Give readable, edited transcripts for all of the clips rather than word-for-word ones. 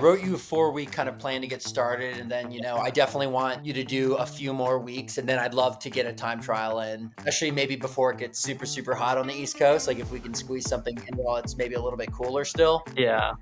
wrote you a 4-week kind of plan to get started. And then, I definitely want you to do a few more weeks. And then I'd love to get a time trial in, especially maybe before it gets super, super hot on the East Coast. Like if we can squeeze something in while it's maybe a little bit cooler still. Yeah.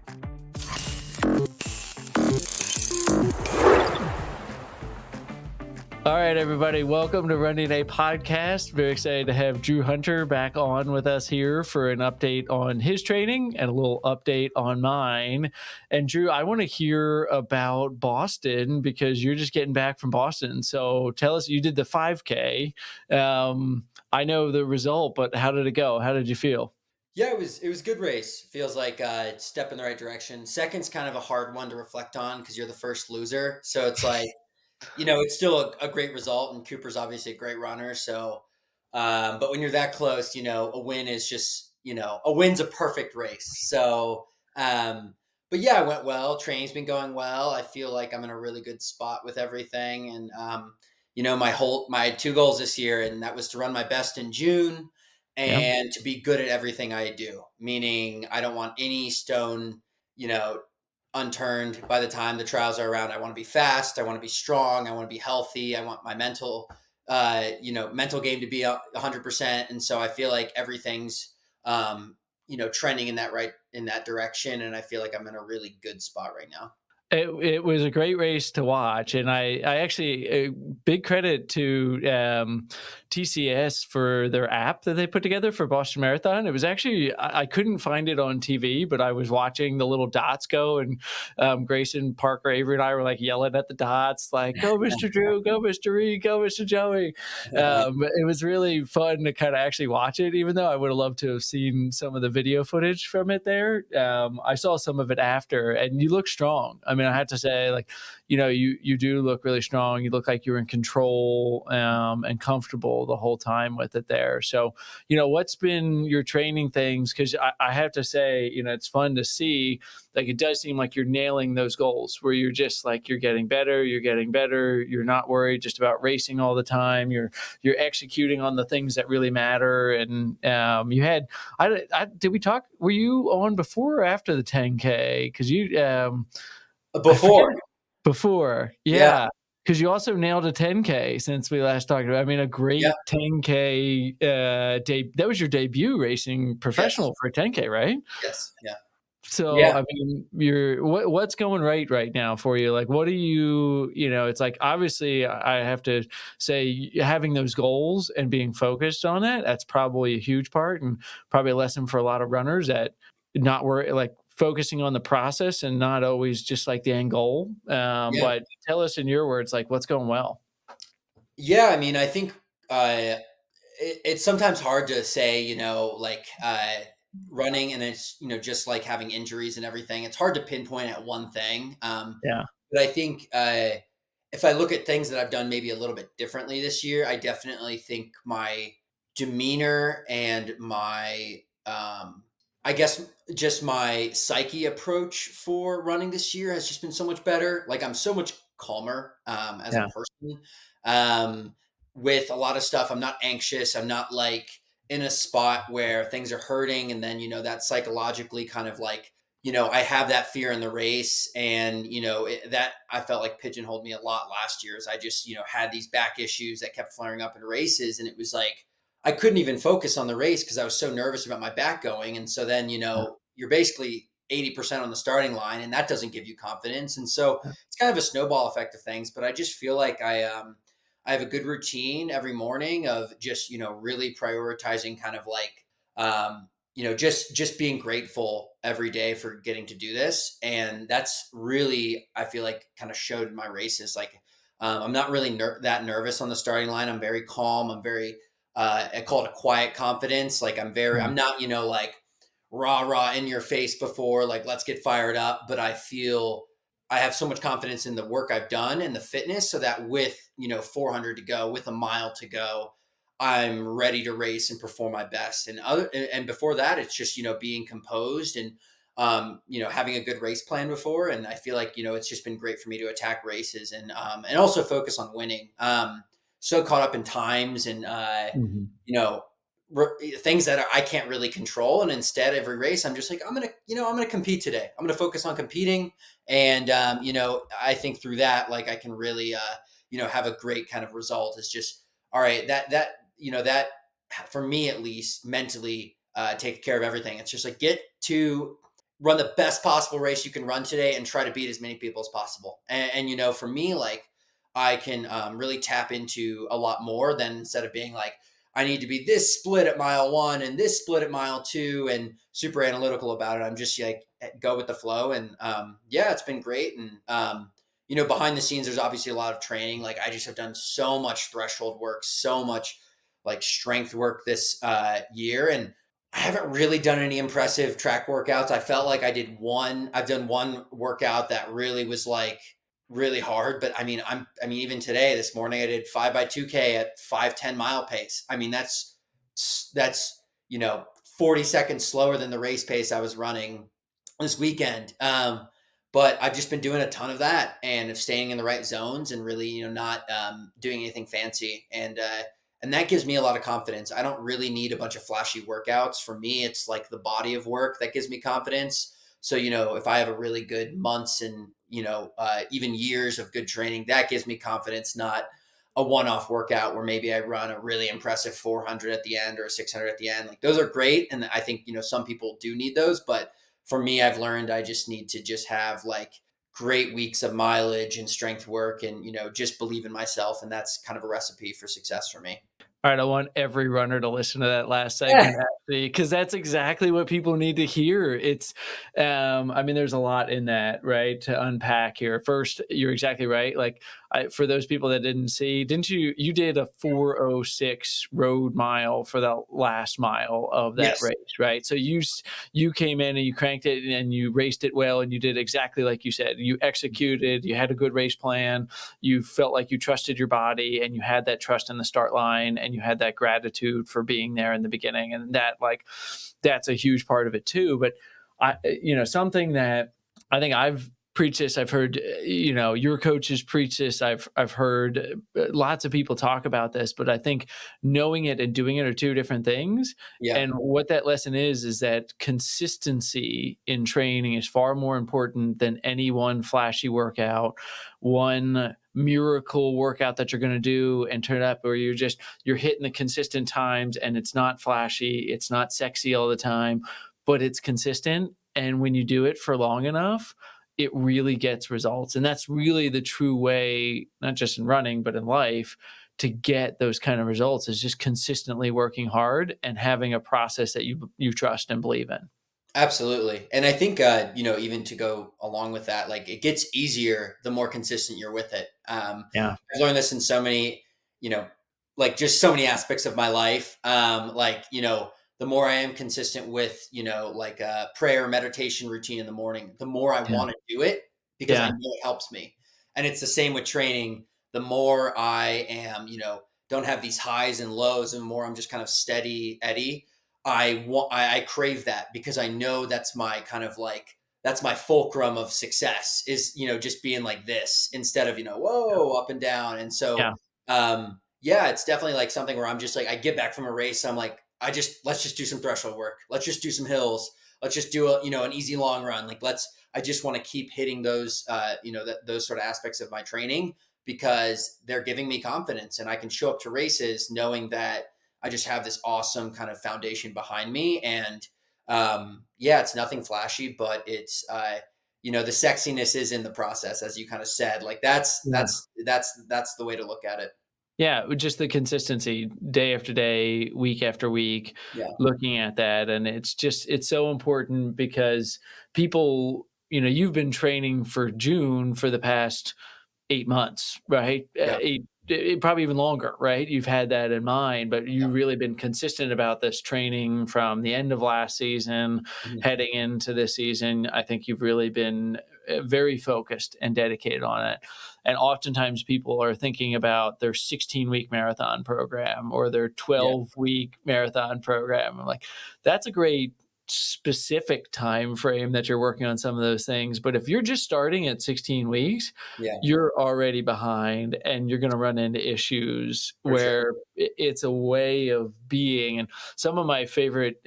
All right, everybody. Welcome to Running Day Podcast. Very excited to have Drew Hunter back on with us here for an update on his training and a little update on mine. And Drew, I want to hear about Boston because you're just getting back from Boston. So tell us, you did the 5K. I know the result, but how did it go? How did you feel? Yeah, it was a good race. Feels like a step in the right direction. Second's kind of a hard one to reflect on because you're the first loser. So it's like, it's still a great result, and Cooper's obviously a great runner. So, but when you're that close, a win is just, a win's a perfect race. So, but yeah, it went well. Training's been going well. I feel like I'm in a really good spot with everything. And, my 2 goals this year, and that was to run my best in June Yeah. and to be good at everything I do, meaning I don't want any stone, unturned by the time the trials are around. I want to be fast. I want to be strong. I want to be healthy. I want my mental game to be 100%. And so I feel like everything's, trending in that direction. And I feel like I'm in a really good spot right now. It was a great race to watch, and I actually big credit to TCS for their app that they put together for Boston Marathon. It was actually I couldn't find it on TV, but I was watching the little dots go, and Grayson, Parker, Avery, and I were like yelling at the dots, like "Go, Mr. Drew! Go, Mr. Reed! Go, Mr. Joey!" It was really fun to kind of actually watch it, even though I would have loved to have seen some of the video footage from it there. I saw some of it after, and you look strong. I mean, I had to say, like, you do look really strong. You look like you're in control and comfortable the whole time with it there. So, what's been your training things? Because I have to say, it's fun to see. Like, it does seem like you're nailing those goals where you're just like, you're getting better. You're not worried just about racing all the time. You're executing on the things that really matter. And you had, did we talk? Were you on before or after the 10K? Because you. Before, Yeah. yeah. Because you also nailed a 10K since we last talked about. I mean, a great 10K that was your debut racing professional for a 10K, right? Yes. Yeah. So, Yeah. I mean, what's going right now for you? Like, what do you, it's like, obviously I have to say having those goals and being focused on it, that's probably a huge part and probably a lesson for a lot of runners that not worry, like focusing on the process and not always just like the end goal. But tell us in your words, like what's going well. Yeah. I mean, I think, it's sometimes hard to say, running and it's, just like having injuries and everything. It's hard to pinpoint at one thing. Yeah. But I think if I look at things that I've done maybe a little bit differently this year, I definitely think my demeanor and my, I guess, just my psyche approach for running this year has just been so much better. Like I'm so much calmer as a Yeah. person. Um, with a lot of stuff, I'm not anxious. I'm not like in a spot where things are hurting. And then, that psychologically kind of like, I have that fear in the race, and that I felt like pigeonholed me a lot last year. As I just had these back issues that kept flaring up in races, and it was like I couldn't even focus on the race because I was so nervous about my back going. And so then you're basically 80% on the starting line, and that doesn't give you confidence. And so it's kind of a snowball effect of things. But I just feel like I have a good routine every morning of just really prioritizing kind of like just being grateful every day for getting to do this. And that's really, I feel like kind of showed in my races. Like, I'm not really that nervous on the starting line. I'm very calm. I'm very, I call it a quiet confidence. Like I'm not, like rah in your face before, like, let's get fired up. But I feel I have so much confidence in the work I've done and the fitness so that with, 400 to go, with a mile to go, I'm ready to race and perform my best. And before that, it's just, being composed and, having a good race plan before. And I feel like, it's just been great for me to attack races and also focus on winning. So caught up in times and, Mhm. things that I can't really control. And instead, every race, I'm just like, I'm gonna compete today. I'm gonna focus on competing, and I think through that, like I can really, have a great kind of result. It's just all right. That for me at least mentally, take care of everything. It's just like get to run the best possible race you can run today and try to beat as many people as possible. And for me, like I can really tap into a lot more than instead of being like, I need to be this split at mile 1 and this split at mile 2 and super analytical about it. I'm just like go with the flow. And yeah, it's been great. And behind the scenes, there's obviously a lot of training. Like I just have done so much threshold work, so much like strength work this year. And I haven't really done any impressive track workouts. I felt like I've done one workout that really was like really hard, but I mean even today, this morning I did 5x2K at 5:10 mile pace. I mean that's 40 seconds slower than the race pace I was running this weekend. But I've just been doing a ton of that and of staying in the right zones and really, not doing anything fancy. And that gives me a lot of confidence. I don't really need a bunch of flashy workouts. For me, it's like the body of work that gives me confidence. So, if I have a really good months and, even years of good training, that gives me confidence, not a one-off workout where maybe I run a really impressive 400 at the end or a 600 at the end. Like those are great. And I think, some people do need those, but for me, I've learned I just need to just have like great weeks of mileage and strength work and, just believe in myself. And that's kind of a recipe for success for me. All right, I want every runner to listen to that last segment actually, because that's exactly what people need to hear. I mean, there's a lot in that, right, to unpack here. First, you're exactly right. Like, for those people that didn't see, didn't you did a 4:06 road mile for the last mile of that Yes. race, right? So you came in and you cranked it and you raced it well and you did exactly like you said. You executed, you had a good race plan, you felt like you trusted your body and you had that trust in the start line and you had that gratitude for being there in the beginning. And that's a huge part of it too. But something that I think I've preached this, I've heard, your coaches preach this. I've heard lots of people talk about this, but I think knowing it and doing it are two different things. Yeah. And what that lesson is that consistency in training is far more important than any one flashy workout, one miracle workout that you're going to do and turn it up, or you're hitting the consistent times and it's not flashy, it's not sexy all the time, but it's consistent. And when you do it for long enough, it really gets results. And that's really the true way, not just in running, but in life, to get those kind of results is just consistently working hard and having a process that you trust and believe in. Absolutely. And I think, even to go along with that, like it gets easier the more consistent you're with it. Yeah. I've learned this in so many, like just so many aspects of my life. The more I am consistent with, like a prayer meditation routine in the morning, the more I Yeah. want to do it because I Yeah. know it helps me. And it's the same with training. The more I am, don't have these highs and lows, and the more I'm just kind of steady Eddie, I crave that because I know that's my kind of like that's my fulcrum of success is just being like this instead of whoa up and down. And so Yeah. yeah, it's definitely like something where I'm just like I get back from a race, I'm like let's just do some threshold work, let's just do some hills, let's just do an easy long run, like I just want to keep hitting those those sort of aspects of my training because they're giving me confidence and I can show up to races knowing that I just have this awesome kind of foundation behind me. And yeah, it's nothing flashy, but it's, the sexiness is in the process, as you kind of said. Like Yeah. that's the way to look at it. Yeah, just the consistency day after day, week after week, Yeah, looking at that. And it's so important because people, you've been training for June for the past 8 months, right? yeah, Probably even longer, right? You've had that in mind, but yeah. you've really been consistent about this training from the end of last season, Mhm. heading into this season. I think you've really been very focused and dedicated on it. And oftentimes people are thinking about their 16-week marathon program or their Yeah, 12-week marathon program. I'm like, that's a great specific time frame that you're working on some of those things. But if you're just starting at 16 weeks, Yeah, you're already behind and you're going to run into issues for sure. where it's a way of being. And some of my favorite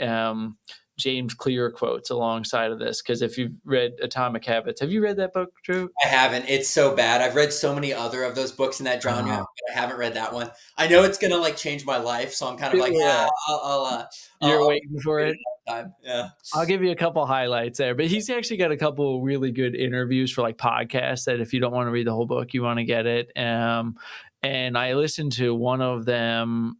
James Clear quotes alongside of this, because if you've read Atomic Habits, have you read that book, Drew? I haven't. It's so bad. I've read so many other of those books in that genre, Oh, but I haven't read that one. I know it's gonna like change my life, so I'm kind of like, yeah, yeah, you're I'll waiting for read it it. another time. Yeah, I'll give you a couple highlights there, but he's actually got a couple really good interviews for like podcasts that if you don't want to read the whole book, you want to get it. And I listened to one of them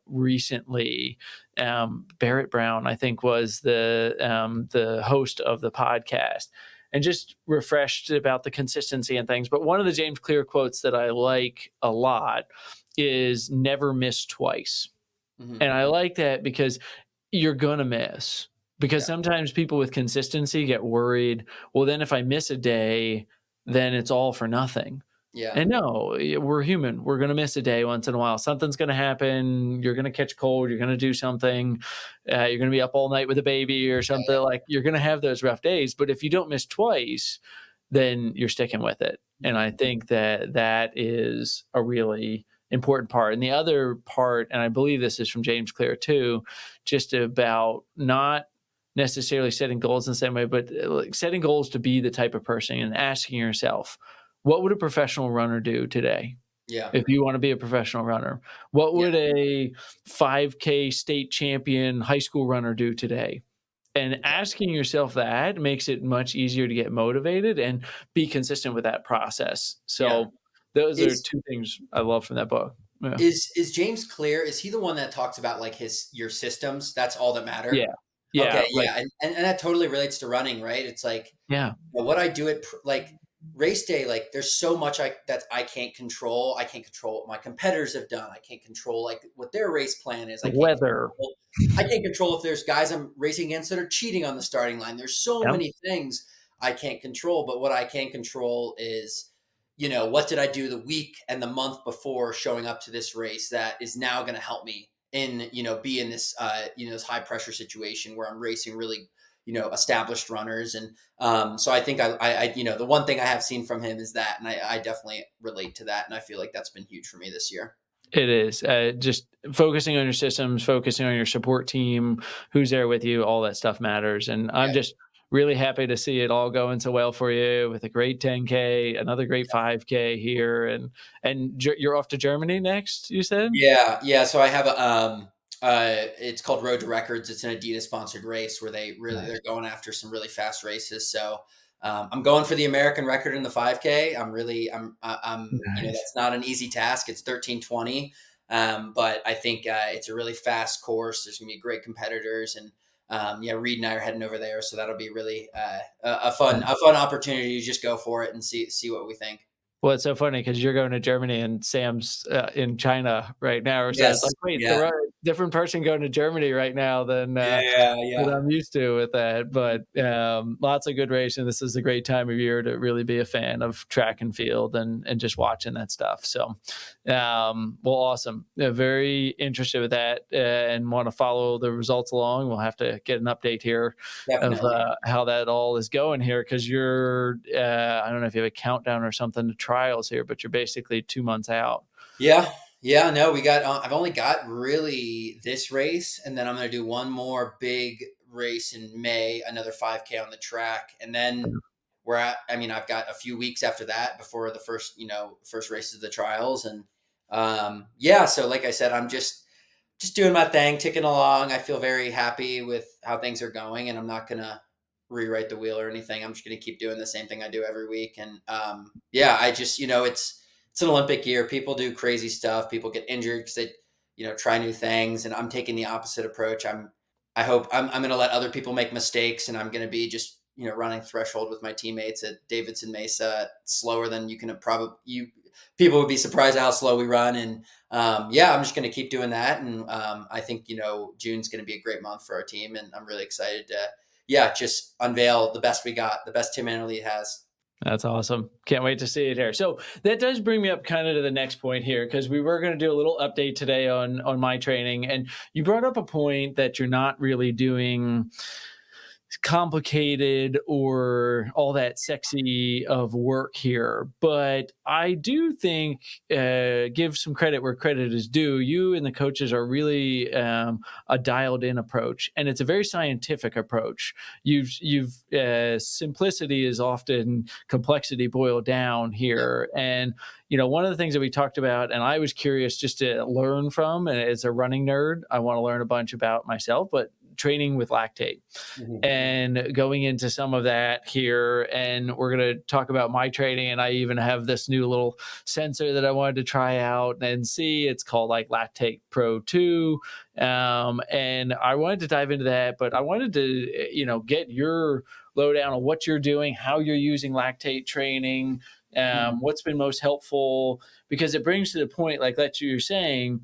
recently. Barrett Brown, I think, was the host of the podcast, and just refreshed about the consistency and things. But one of the James Clear quotes that I like a lot is "Never miss twice." hmm And I like that because you're gonna miss. Because yeah, sometimes people with consistency get worried, well, then if I miss a day, then it's all for nothing. yeah, And no, we're human. We're gonna miss a day once in a while. Something's gonna happen. You're gonna catch a cold. You're gonna do something. You're gonna be up all night with a baby or something. Like you're gonna have those rough days. But if you don't miss twice, then you're sticking with it. And mhm, I think that that is a really important part. And the other part, and I believe this is from James Clear too, just about not necessarily setting goals in the same way, but like setting goals to be the type of person and asking yourself, what would a professional runner do today? yeah, If you want to be a professional runner, what yeah, would a 5K state champion high school runner do today? And asking yourself that makes it much easier to get motivated and be consistent with that process. yeah. So those are Is two things I love from that book. Yeah. is James Clear? Is he the one that talks about like his your systems? That's all that matter. Yeah. Okay, Yeah, like yeah, and that totally relates to running, right? It's like yeah. what I do at like race day, like there's so much that I can't control. I can't control what my competitors have done. I can't control like what their race plan is. The weather. I can't control if there's guys I'm racing against that are cheating on the starting line. There's so Yep. many things I can't control, but what I can control is, what did I do the week and the month before showing up to this race that is now going to help me in, be in this, this high pressure situation where I'm racing really, established runners. And so I think the one thing I have seen from him is that, and I definitely relate to that. And I feel like that's been huge for me this year. It is. Just focusing on your systems, focusing on your support team, who's there with you, all that stuff matters. And I'm Yeah. just really happy to see it all going so well for you with a great 10K, another great 5K here, and you're off to Germany next. You said? Yeah, yeah. So I have it's called Road to Records. It's an Adidas sponsored race where Nice, they're going after some really fast races. So I'm going for the American record in the 5K. I'm nice. that's not an easy task. It's 13:20, but I think it's a really fast course. There's gonna be great competitors, and yeah, Reed and I are heading over there, so that'll be really a fun opportunity to just go for it and see what we think. Well, it's so funny because you're going to Germany and Sam's in China right now. So it's Yes. like, wait, Yeah. different person going to Germany right now Yeah. than Yeah. I'm used to with that. But lots of good racing. This is a great time of year to really be a fan of track and field and just watching that stuff. So, well, awesome. Very interested with that and want to follow the results along. We'll have to get an update here of Definitely. how that all is going here because you're I don't know if you have a countdown or something to trials here, but you're basically 2 months out. Yeah. Yeah. No, we got, I've only got really this race, and then I'm going to do one more big race in May, another 5K on the track. And then I've got a few weeks after that before the first races of the trials. And yeah, so like I said, I'm just doing my thing, ticking along. I feel very happy with how things are going, and I'm not gonna rewrite the wheel or anything. I'm just gonna keep doing the same thing I do every week. And yeah, I just it's an Olympic year. People do crazy stuff. People get injured because they try new things, and I'm taking the opposite approach. I hope I'm gonna let other people make mistakes, and I'm gonna be just running threshold with my teammates at Davidson Mesa slower than you can probably you people would be surprised at how slow we run. And yeah, I'm just going to keep doing that. And I think, June's going to be a great month for our team. And I'm really excited to, yeah, just unveil the best we got, the best Tim Annerly has. That's awesome. Can't wait to see it here. So that does bring me up kind of to the next point here, because we were going to do a little update today on my training, and you brought up a point that you're not really doing complicated or all that sexy of work here. But I do think, give some credit where credit is due. You and the coaches are really a dialed in approach, and it's a very scientific approach. You've simplicity is often complexity boiled down Yeah. here. And one of the things that we talked about, and I was curious just to learn from, and as a running nerd, I want to learn a bunch about myself, but training with lactate Mhm. and going into some of that here. And we're going to talk about my training. And I even have this new little sensor that I wanted to try out and see. It's called like Lactate Pro 2. And I wanted to dive into that, but I wanted to, get your lowdown on what you're doing, how you're using lactate training, Mhm. what's been most helpful, because it brings to the point, like that you're saying,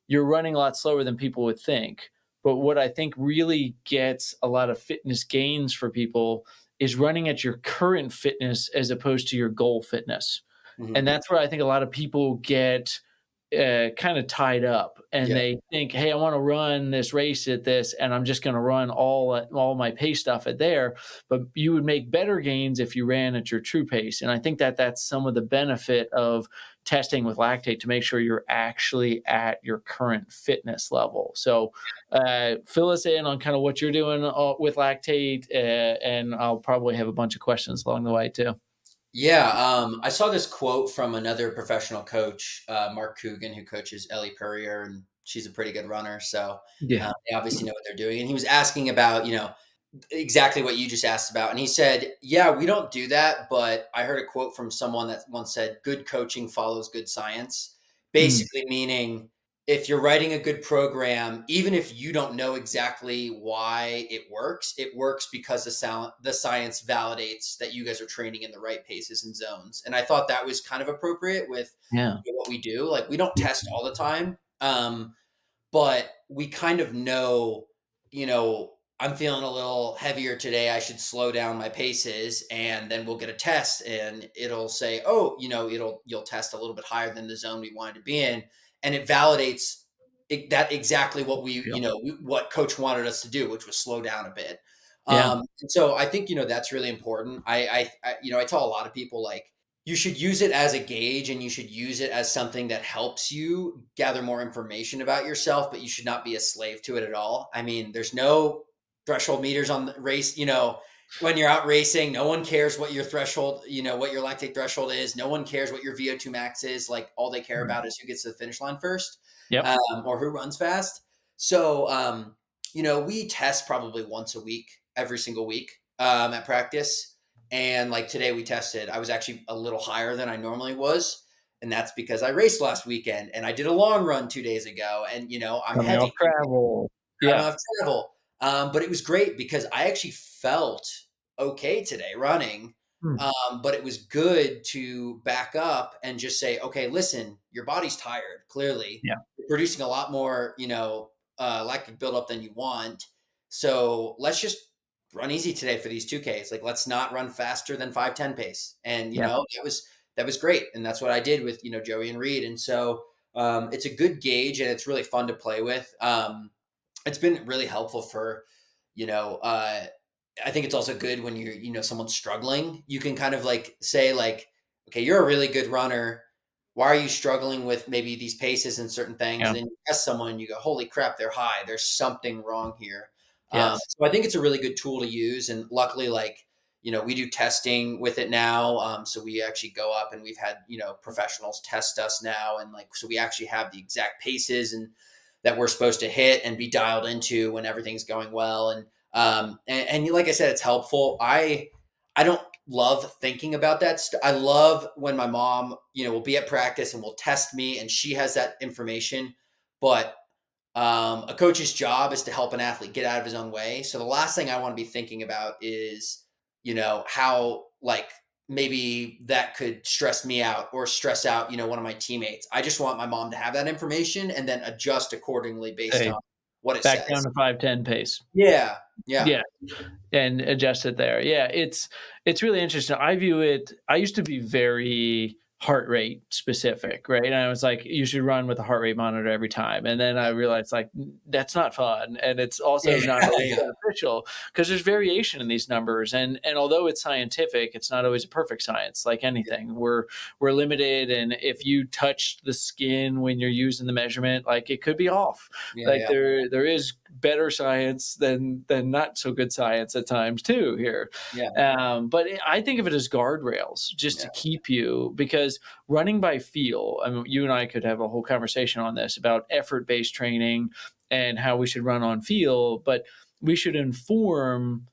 you're running a lot slower than people would think. But what I think really gets a lot of fitness gains for people is running at your current fitness as opposed to your goal fitness. And Mhm. that's where I think a lot of people get kind of tied up, and Yeah. they think, "Hey, I want to run this race at this, and I'm just going to run all my pace stuff at there." But you would make better gains if you ran at your true pace, and I think that that's some of the benefit of testing with lactate to make sure you're actually at your current fitness level. So, fill us in on kind of what you're doing with lactate, and I'll probably have a bunch of questions along the way too. Yeah, I saw this quote from another professional coach, Mark Coogan, who coaches Ellie Purrier, and she's a pretty good runner. So Yeah. they obviously know what they're doing. And he was asking about, exactly what you just asked about. And he said, "Yeah, we don't do that, but I heard a quote from someone that once said, 'Good coaching follows good science.'" Mm, Basically meaning if you're writing a good program, even if you don't know exactly why it works because the science validates that you guys are training in the right paces and zones. And I thought that was kind of appropriate with yeah. what we do. Like we don't test all the time. But we kind of know, I'm feeling a little heavier today. I should slow down my paces. And then we'll get a test and it'll say, oh, you'll test a little bit higher than the zone we wanted to be in. And it validates that exactly what Yeah. what coach wanted us to do, which was slow down a bit. Yeah. And so I think, that's really important. I tell a lot of people like, you should use it as a gauge and you should use it as something that helps you gather more information about yourself, but you should not be a slave to it at all. I mean, there's no threshold meters on the race, when you're out racing, no one cares what your threshold, what your lactate threshold is. No one cares what your VO2 max is. Like all they care Mm. about is who gets to the finish line first, Yep. or who runs fast. So, we test probably once a week, every single week, at practice. And like today we tested, I was actually a little higher than I normally was. And that's because I raced last weekend and I did a long run 2 days ago. And, I'm Coming heavy off travel. coming Yeah. off travel. But it was great because I actually felt okay today running. Mm. But it was good to back up and just say, okay, listen, your body's tired, clearly. Yeah. You're producing a lot more, lactic buildup than you want. So let's just run easy today for these 2Ks. Like, let's not run faster than 5:10 pace. And, Yeah. that was great. And that's what I did with, Joey and Reed. And so it's a good gauge and it's really fun to play with. It's been really helpful for, you know, uh, I think it's also good when someone's struggling. You can kind of like say like, okay, you're a really good runner. Why are you struggling with maybe these paces and certain things? Yeah. And then you test someone and you go, holy crap, they're high. There's something wrong here. Yes. So I think it's a really good tool to use. And luckily, like, we do testing with it now. So we actually go up and we've had, professionals test us now. And like, so we actually have the exact paces and that we're supposed to hit and be dialed into when everything's going well. And like I said, it's helpful. I don't love thinking about that. I love when my mom, will be at practice and will test me and she has that information. But a coach's job is to help an athlete get out of his own way. So the last thing I want to be thinking about is, how like maybe that could stress me out or stress out, one of my teammates. I just want my mom to have that information and then adjust accordingly based Hey, on what it Back down says. to 5:10 pace. Yeah. Yeah. Yeah. And adjust it there. Yeah, it's really interesting. I used to be very heart rate specific, right? And I was like, you should run with a heart rate monitor every time. And then I realized like that's not fun. And it's also Yeah. not always Yeah. beneficial because there's variation in these numbers. And although it's scientific, it's not always a perfect science, like anything. We're limited. And if you touch the skin when you're using the measurement, like it could be off. Yeah. Like Yeah. there is better science than not so good science at times too here. Yeah. But I think of it as guardrails just to Yeah. keep you, because running by feel, I mean, you and I could have a whole conversation on this about effort based training and how we should run on feel, but we should inform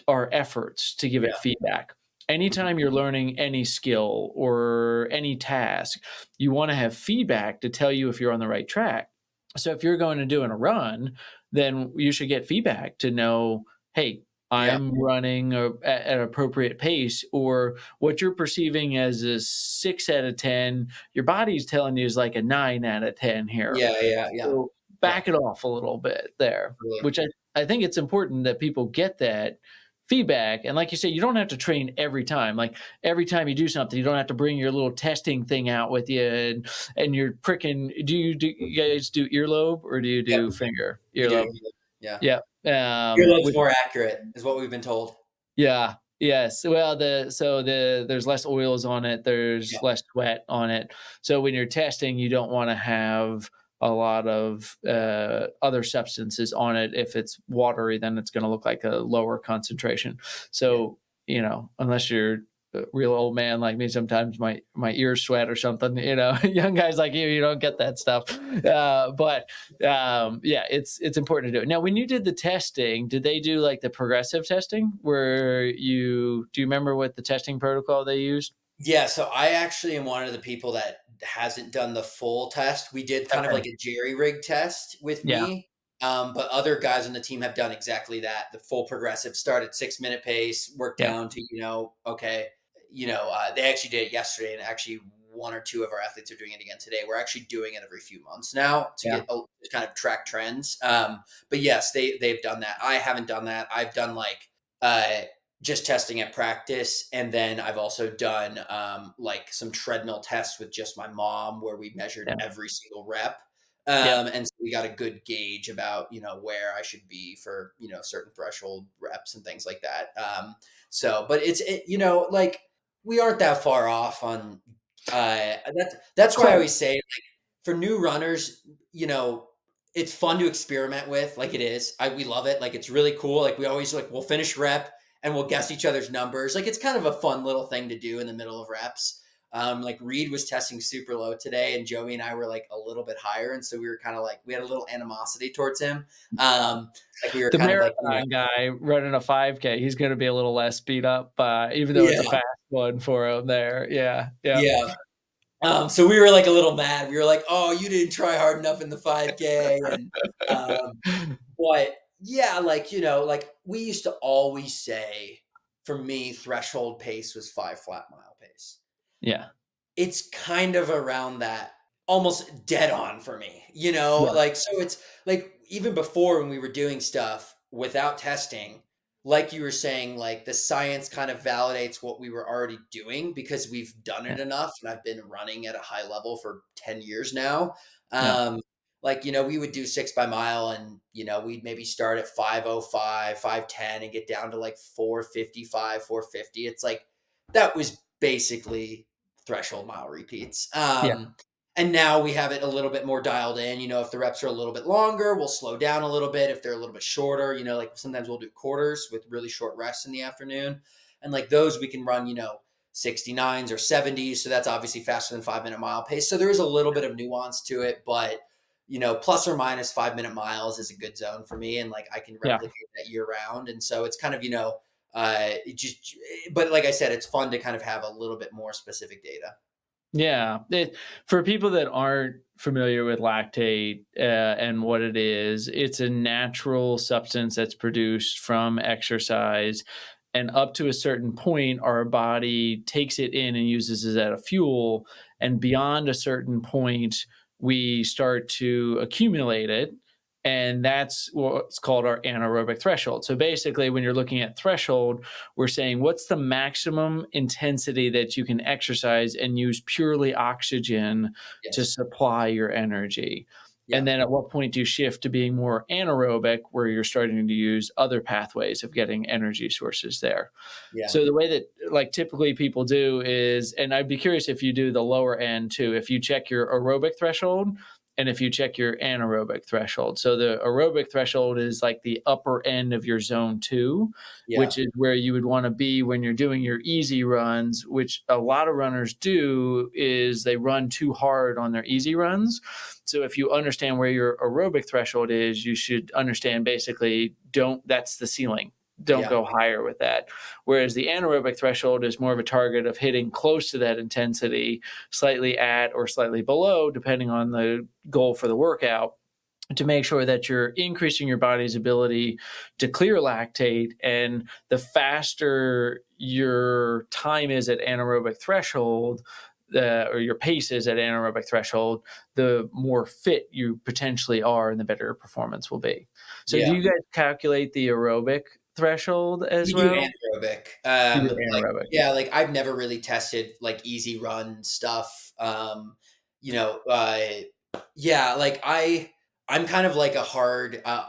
our efforts to give it Yeah. feedback. Mhm. Anytime you're learning any skill or any task, you want to have feedback to tell you if you're on the right track. So if you're going to do in a run, then you should get feedback to know, hey, Yeah. I'm running at an appropriate pace, or what you're perceiving as a 6 out of 10, your body's telling you is like a 9 out of 10 here. Yeah. Yeah. Yeah. So Yeah. back it off a little bit there, Totally. which I think it's important that people get that feedback. And like you said, you don't have to train every time. Like every time you do something, you don't have to bring your little testing thing out with you and you're pricking. Do you guys do earlobe or do you Yep. do finger We do. earlobe? Yeah. Yeah. Earlobe's Which more accurate, is what we've been told. yeah. Yes. Well, there's less oils on it, Yeah. there's less sweat on it. So when you're testing, you don't wanna have a lot of, other substances on it. If it's watery, then it's gonna look like a lower concentration. Yeah. So, unless you're a real old man like me, sometimes my ears sweat or something, young guys like you don't get that stuff. But yeah, it's important to do it. Now, when you did the testing, did they do like the progressive testing where do you remember what the testing protocol they used? Yeah, so I actually am one of the people that hasn't done the full test. We did kind of Okay. like a jerry rig test with Yeah. me, but other guys on the team have done exactly that. The full progressive start at 6 minute pace, work Yeah. down to, okay, they actually did it yesterday, and actually one or two of our athletes are doing it again today. We're actually doing it every few months now to Yeah. to kind of track trends. But yes, they've done that. I haven't done that. I've done like uh, just testing at practice. And then I've also done like some treadmill tests with just my mom where we measured Yeah. every single rep. Yep. And so we got a good gauge about, where I should be for, certain threshold reps and things like that. But like we aren't that far off on, that's why I Cool. always say, for new runners, it's fun to experiment with, like it is. We love it. Like it's really cool. Like we always we'll finish rep and we'll guess each other's numbers. Like it's kind of a fun little thing to do in the middle of reps. Like Reed was testing super low today, and Joey and I were like a little bit higher, and so we were kind of like we had a little animosity towards him. Like we were The kind of like, marathon guy running a 5K, he's going to be a little less beat up, even though it's a yeah, fast one for him there. Yeah. Yeah. yeah. So we were like a little mad. We were like, "Oh, you didn't try hard enough in the 5K," and um, but yeah, like we used to always say, for me, threshold pace was 5 flat mile pace. Yeah. It's kind of around that, almost dead on for me, Yeah. like, so it's like even before when we were doing stuff without testing, like you were saying, like the science kind of validates what we were already doing because we've done it Yeah. enough. And I've been running at a high level for 10 years now. Yeah. Like, we would do 6 by mile and, we'd maybe start at 5:05, 5:10 and get down to like 4:55, 4:50. It's like, that was basically threshold mile repeats. Yeah. And now we have it a little bit more dialed in. If the reps are a little bit longer, we'll slow down a little bit. If they're a little bit shorter, like sometimes we'll do quarters with really short rests in the afternoon. And like those, we can run, 69s or 70s. So that's obviously faster than 5 minute mile pace. So there is a little bit of nuance to it, but plus or minus 5 minute miles is a good zone for me. And like I can Yeah. replicate that year round. And so it's kind of, it just, but like I said, it's fun to kind of have a little bit more specific data. Yeah, for people that aren't familiar with lactate and what it is, it's a natural substance that's produced from exercise. And up to a certain point, our body takes it in and uses it as a fuel. And beyond a certain point, we start to accumulate it. And that's what's called our anaerobic threshold. So basically, when you're looking at threshold, we're saying what's the maximum intensity that you can exercise and use purely oxygen to Yes. supply your energy. And Yeah. then at what point do you shift to being more anaerobic, where you're starting to use other pathways of getting energy sources there? Yeah. So the way that like typically people do is, and I'd be curious if you do the lower end too, if you check your aerobic threshold and if you check your anaerobic threshold. So the aerobic threshold is like the upper end of your zone 2, Yeah. which is where you would want to be when you're doing your easy runs, which a lot of runners do is they run too hard on their easy runs. So if you understand where your aerobic threshold is, you should understand basically don't that's the ceiling. Don't Yeah. go higher with that. Whereas the anaerobic threshold is more of a target of hitting close to that intensity, slightly at or slightly below, depending on the goal for the workout, to make sure that you're increasing your body's ability to clear lactate. And the faster your time is at anaerobic threshold, or your pace is at anaerobic threshold, the more fit you potentially are and the better your performance will be. So, do Yeah. you guys calculate the aerobic threshold as We do well? anaerobic. You do Like, anaerobic. yeah, like I've never really tested like easy run stuff. You know, yeah, like I'm kind of like a hard I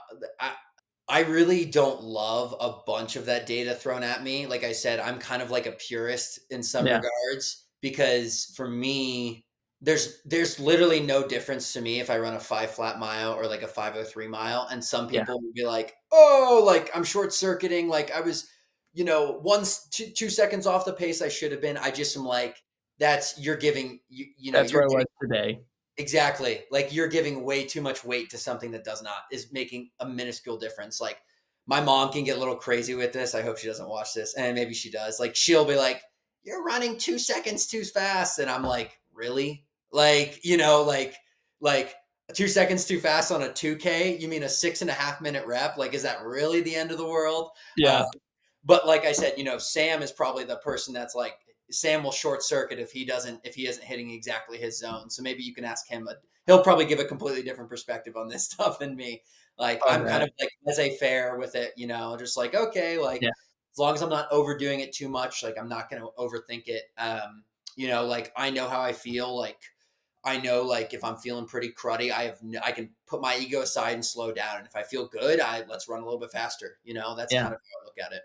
I really don't love a bunch of that data thrown at me. Like I said, I'm kind of like a purist in some Yeah, regards because for me, there's literally no difference to me if I run a 5 flat mile or like a 503 mile. And some yeah, people will be like, oh, like I'm short circuiting, like I was, two seconds off the pace I should have been. I just am like, that's you're giving that's you're where I was giving today. exactly. Like you're giving way too much weight to something that does not is making a minuscule difference. Like my mom can get a little crazy with this. I hope she doesn't watch this. And maybe she does. Like she'll be like, "You're running 2 seconds too fast." And I'm like, "Really?" Like, like 2 seconds too fast on a 2K? You mean a 6.5 minute rep? Like, is that really the end of the world? Uh, Yeah, but like I said, Sam is probably the person that's like Sam will short circuit if he isn't hitting exactly his zone. So maybe you can ask him. He'll probably give a completely different perspective on this stuff than me. Like I I'm kind bet. of like laissez faire with it, just like okay, like Yeah, as long as I'm not overdoing it too much, like I'm not going to overthink it. Like I know how I feel. Like I know like if I'm feeling pretty cruddy, I can put my ego aside and slow down. And if I feel good, let's run a little bit faster. That's yeah. kind of how I look at it.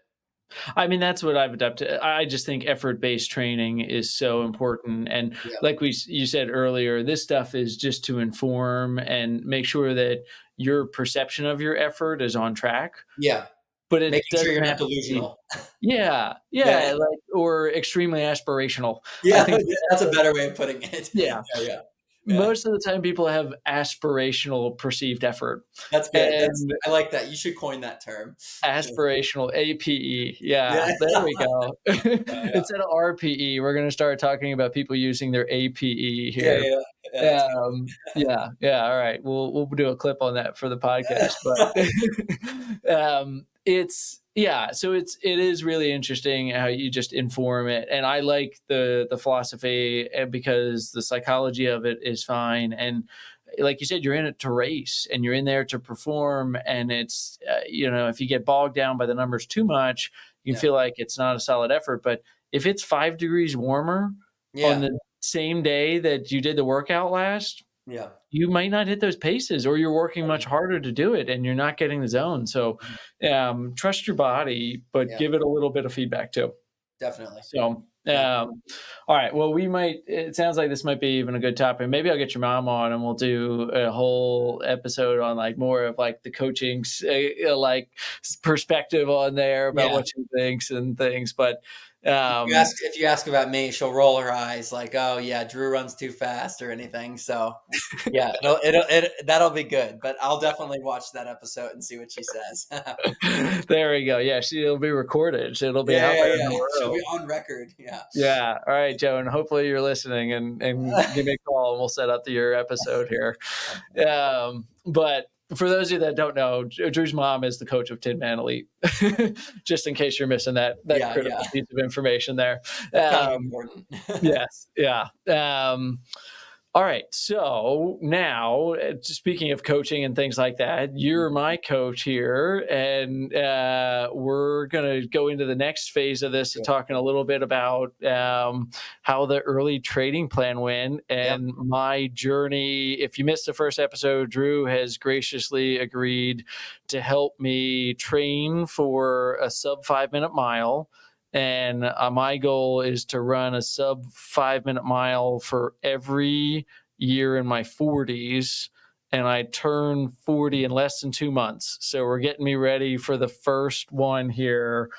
I mean, that's what I've adapted. I just think effort-based training is so important, and Yeah. like you said earlier, this stuff is just to inform and make sure that your perception of your effort is on track, Yeah. but it Making sure doesn't you're not have to be. delusional. Yeah, Yeah. yeah, like, or extremely aspirational. I Yeah, think that's a better way of putting it. yeah. Yeah, yeah, yeah. Most of the time people have aspirational perceived effort, That's good. and I like that. You should coin that term. aspirational, APE, Yeah. yeah, there we go. Yeah, Instead of RPE, we're gonna start talking about people using their APE yeah. here. Yeah, yeah. Yeah, that's good. Yeah, yeah, all right, we'll do a clip on that for the podcast, but, it's yeah, so it is really interesting how you just inform it, and I like the philosophy, because the psychology of it is fine, and like you said, you're in it to race and you're in there to perform. And it's, if you get bogged down by the numbers too much, you can Yeah. feel like it's not a solid effort. But if it's 5 degrees warmer on Yeah. the same day that you did the workout last, Yeah. you might not hit those paces, or you're working much harder to do it and you're not getting the zone. So trust your body, but Yeah, give it a little bit of feedback too. definitely. So, Yeah. all right. Well, it sounds like this might be even a good topic. Maybe I'll get your mom on and we'll do a whole episode on like more of like the coaching, like perspective on there about Yeah. what she thinks and things. But, If you ask about me, she'll roll her eyes like, "Oh, yeah, Drew runs too fast," or anything. So, yeah, that'll be good, but I'll definitely watch that episode and see what she says. there we go. Yeah. It'll be recorded. It'll be Yeah, out yeah, there in the yeah. She'll be world. on record. Yeah. Yeah. All right, Joe. And hopefully you're listening and give me a call and we'll set up your episode here. But for those of you that don't know, Drew's mom is the coach of Tin Man Elite. Just in case you're missing that Yeah, critical yeah. piece of information there. That's kind of important. Yes, yeah. All right. So now, speaking of coaching and things like that, you're my coach here, and we're going to go into the next phase of this, Sure. talking a little bit about how the early trading plan went Yep. and my journey. If you missed the first episode, Drew has graciously agreed to help me train for a sub 5 minute mile. And my goal is to run a sub 5 minute mile for every year in my 40s. And I turn 40 in less than 2 months. So we're getting me ready for the first one here.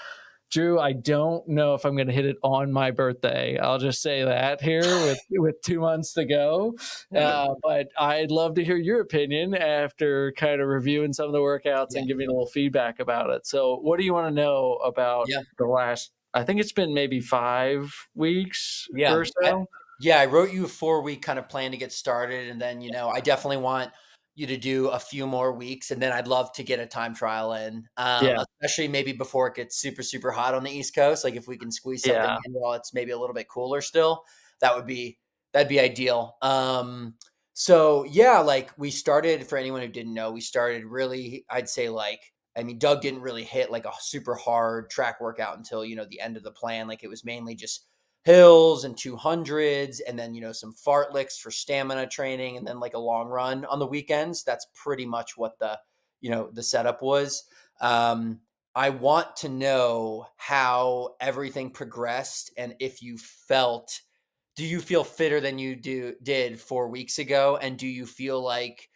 Drew, I don't know if I'm going to hit it on my birthday. I'll just say that here with 2 months to go. But I'd love to hear your opinion after kind of reviewing some of the workouts Yeah. and giving a little feedback about it. So, what do you want to know about Yeah. the last? I think it's been maybe 5 weeks Yeah. or so. Yeah, I wrote you a 4-week kind of plan to get started, and then, I definitely want you to do a few more weeks, and then I'd love to get a time trial in, Yeah, especially maybe before it gets super, super hot on the East Coast. Like if we can squeeze something yeah. in while it's maybe a little bit cooler still, that would be that'd be ideal. So yeah, like we started for anyone who didn't know, we started really, I'd say like, I mean, Doug didn't really hit like a super hard track workout until, the end of the plan. Like it was mainly just hills and 200s and then some fartleks for stamina training and then like a long run on the weekends. That's pretty much what the setup was. I want to know how everything progressed and if you felt do you feel fitter than you did 4 weeks ago, and do you feel like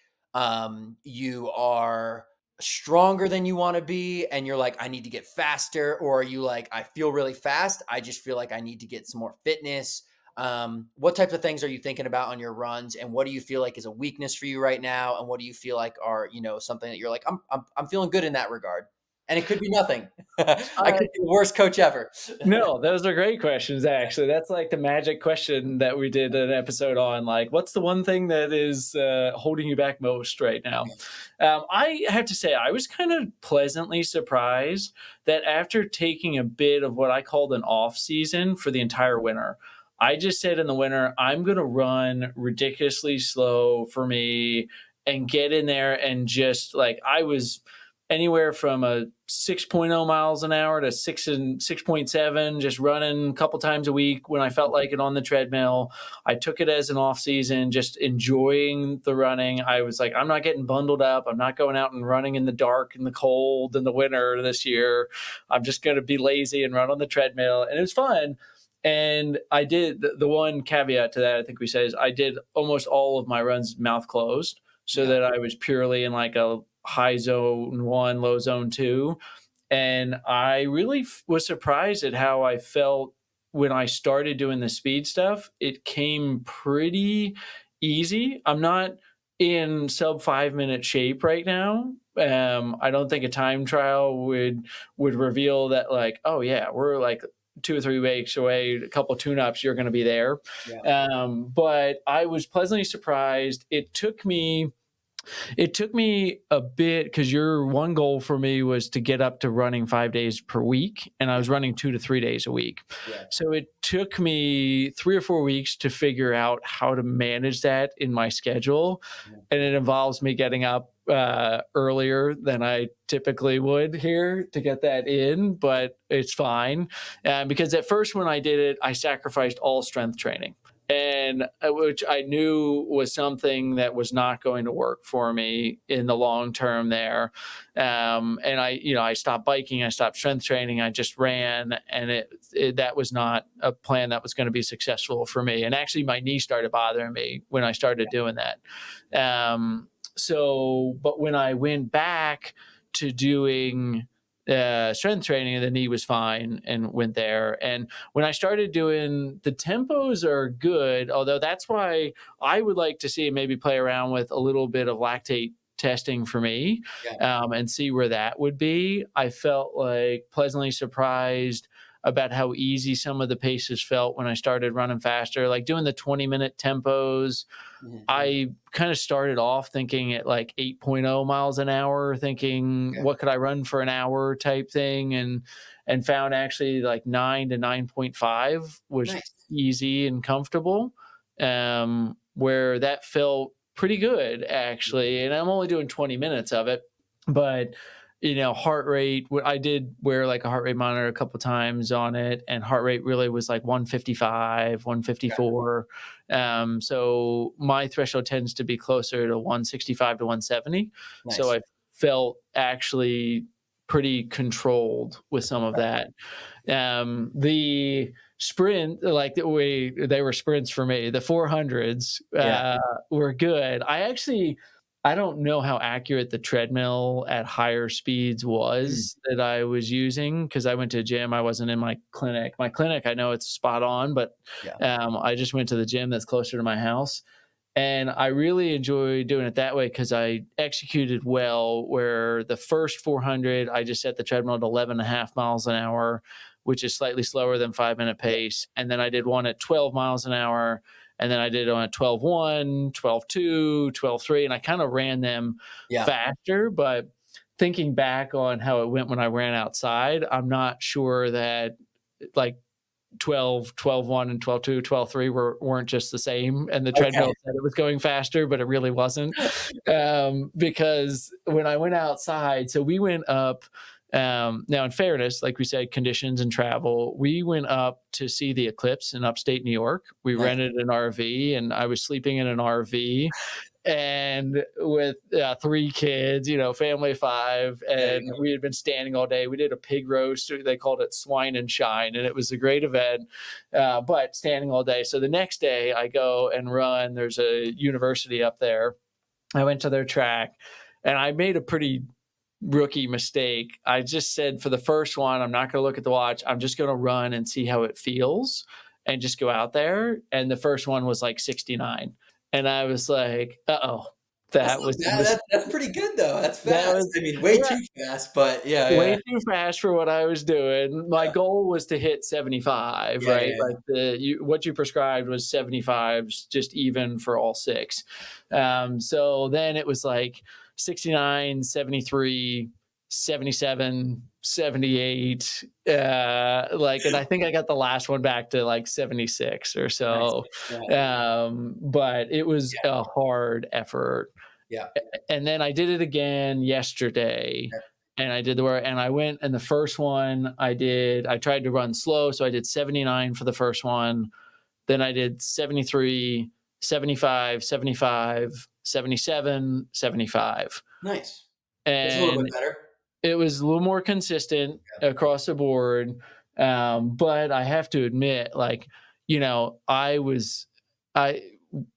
you are stronger than you want to be and you're like I need to get faster, or are you like I feel really fast, I just feel like I need to get some more fitness? What types of things are you thinking about on your runs, and what do you feel like is a weakness for you right now, and what do you feel like are something that you're like I'm feeling good in that regard? And it could be nothing. I Uh, could be the worst coach ever. no, those are great questions, actually. That's like the magic question that we did an episode on. Like, what's the one thing that is holding you back most right now? I have to say, I was kind of pleasantly surprised that after taking a bit of what I called an off season for the entire winter, I just said in the winter, I'm going to run ridiculously slow for me and get in there and just like I was anywhere from a 6.0 miles an hour to 6.7, just running a couple times a week when I felt like it on the treadmill. I took it as an off season, just enjoying the running. I was like, I'm not getting bundled up. I'm not going out and running in the dark and the cold in the winter this year. I'm just going to be lazy and run on the treadmill. And it was fun. And I did the one caveat to that, I think we said, is I did almost all of my runs mouth closed so Yeah. that I was purely in like a high zone one, low zone two. And I really was surprised at how I felt when I started doing the speed stuff. It came pretty easy. I'm not in sub 5 minute shape right now. I don't think a time trial would reveal that like, oh yeah, we're like 2 or 3 weeks away, a couple tune ups, you're going to be there. Yeah. But I was pleasantly surprised. It took me a bit because your one goal for me was to get up to running 5 days per week, and I Yeah. was running 2 to 3 days a week. Yeah. So it took me 3 or 4 weeks to figure out how to manage that in my schedule. Yeah. And it involves me getting up earlier than I typically would here to get that in, but it's fine. Because at first, when I did it, I sacrificed all strength training and which I knew was something that was not going to work for me in the long term there. And I stopped biking, I stopped strength training, I just ran, and that was not a plan that was going to be successful for me. And actually, my knee started bothering me when I started doing that. But when I went back to doing strength training, the knee was fine and went there. And when I started doing the tempos are good, although that's why I would like to see maybe play around with a little bit of lactate testing for me Yeah. and see where that would be. I felt like pleasantly surprised about how easy some of the paces felt when I started running faster, like doing the 20-minute tempos. Mhm. I kind of started off thinking at like 8.0 miles an hour, thinking Okay. what could I run for an hour type thing, and found actually like 9 to 9.5 was Nice. easy and comfortable. where that felt pretty good actually. And I'm only doing 20 minutes of it, but heart rate, I did wear like a heart rate monitor a couple times on it, and heart rate really was like 155, Okay. 154. So my threshold tends to be closer to 165 to 170. So Nice. I felt actually pretty controlled with some of Okay. that. The sprint, like the way they were sprints for me, the 400s Yeah. were good. I don't know how accurate the treadmill at higher speeds Mm. was that I was using because I went to a gym. I wasn't in my clinic. My clinic, I know it's spot on, but Yeah. I just went to the gym that's closer to my house. And I really enjoy doing it that way because I executed well. Where the first 400, I just set the treadmill at 11 and a half miles an hour, which is slightly slower than 5 minute Yeah. pace. And then I did one at 12 miles an hour. And then I did on a 12:1, 12:2, 12:3. And I kind of ran them Yeah. faster. But thinking back on how it went when I ran outside, I'm not sure that like 12:1 and 12:2, 12:3 weren't just the same, and the Okay. treadmill said it was going faster, but it really wasn't. Because when I went outside, so we went up, now in fairness, like we said, conditions and travel, we went up to see the eclipse in upstate New York. We Nice. rented an RV, and I was sleeping in an RV, and with 3 kids, family of 5, There and you go. we had been standing all day. We did a pig roast. They called it Swine and Shine, and it was a great event. But standing all day. So the next day, I go and run. There's a university up there. I went to their track, and I made a pretty rookie mistake. I just said for the first one, I'm not going to look at the watch. I'm just going to run and see how it feels and just go out there. And the first one was like 69. And I was like, uh-oh, That's that not was a bad. That's pretty good though. That's that fast. was I mean, way yeah, too fast, but yeah, way yeah. too fast for what I was doing. My Yeah. goal was to hit 75, Yeah, right? yeah, Like what you prescribed was 75s, just even for all 6. So then it was like 69, 73, 77, 78. And I think I got the last one back to like 76 or yeah. Nice. so. Yeah. But it was Yeah. a hard effort. Yeah. And then I did it again yesterday, Okay. and I did the work, and I went, and the first one I tried to run slow. So I did 79 for the first one. Then I did 73, 75, 75, 77, 75. Nice. That's a little bit And better. it was a little more consistent Yeah. across the board. But I have to admit, like, I,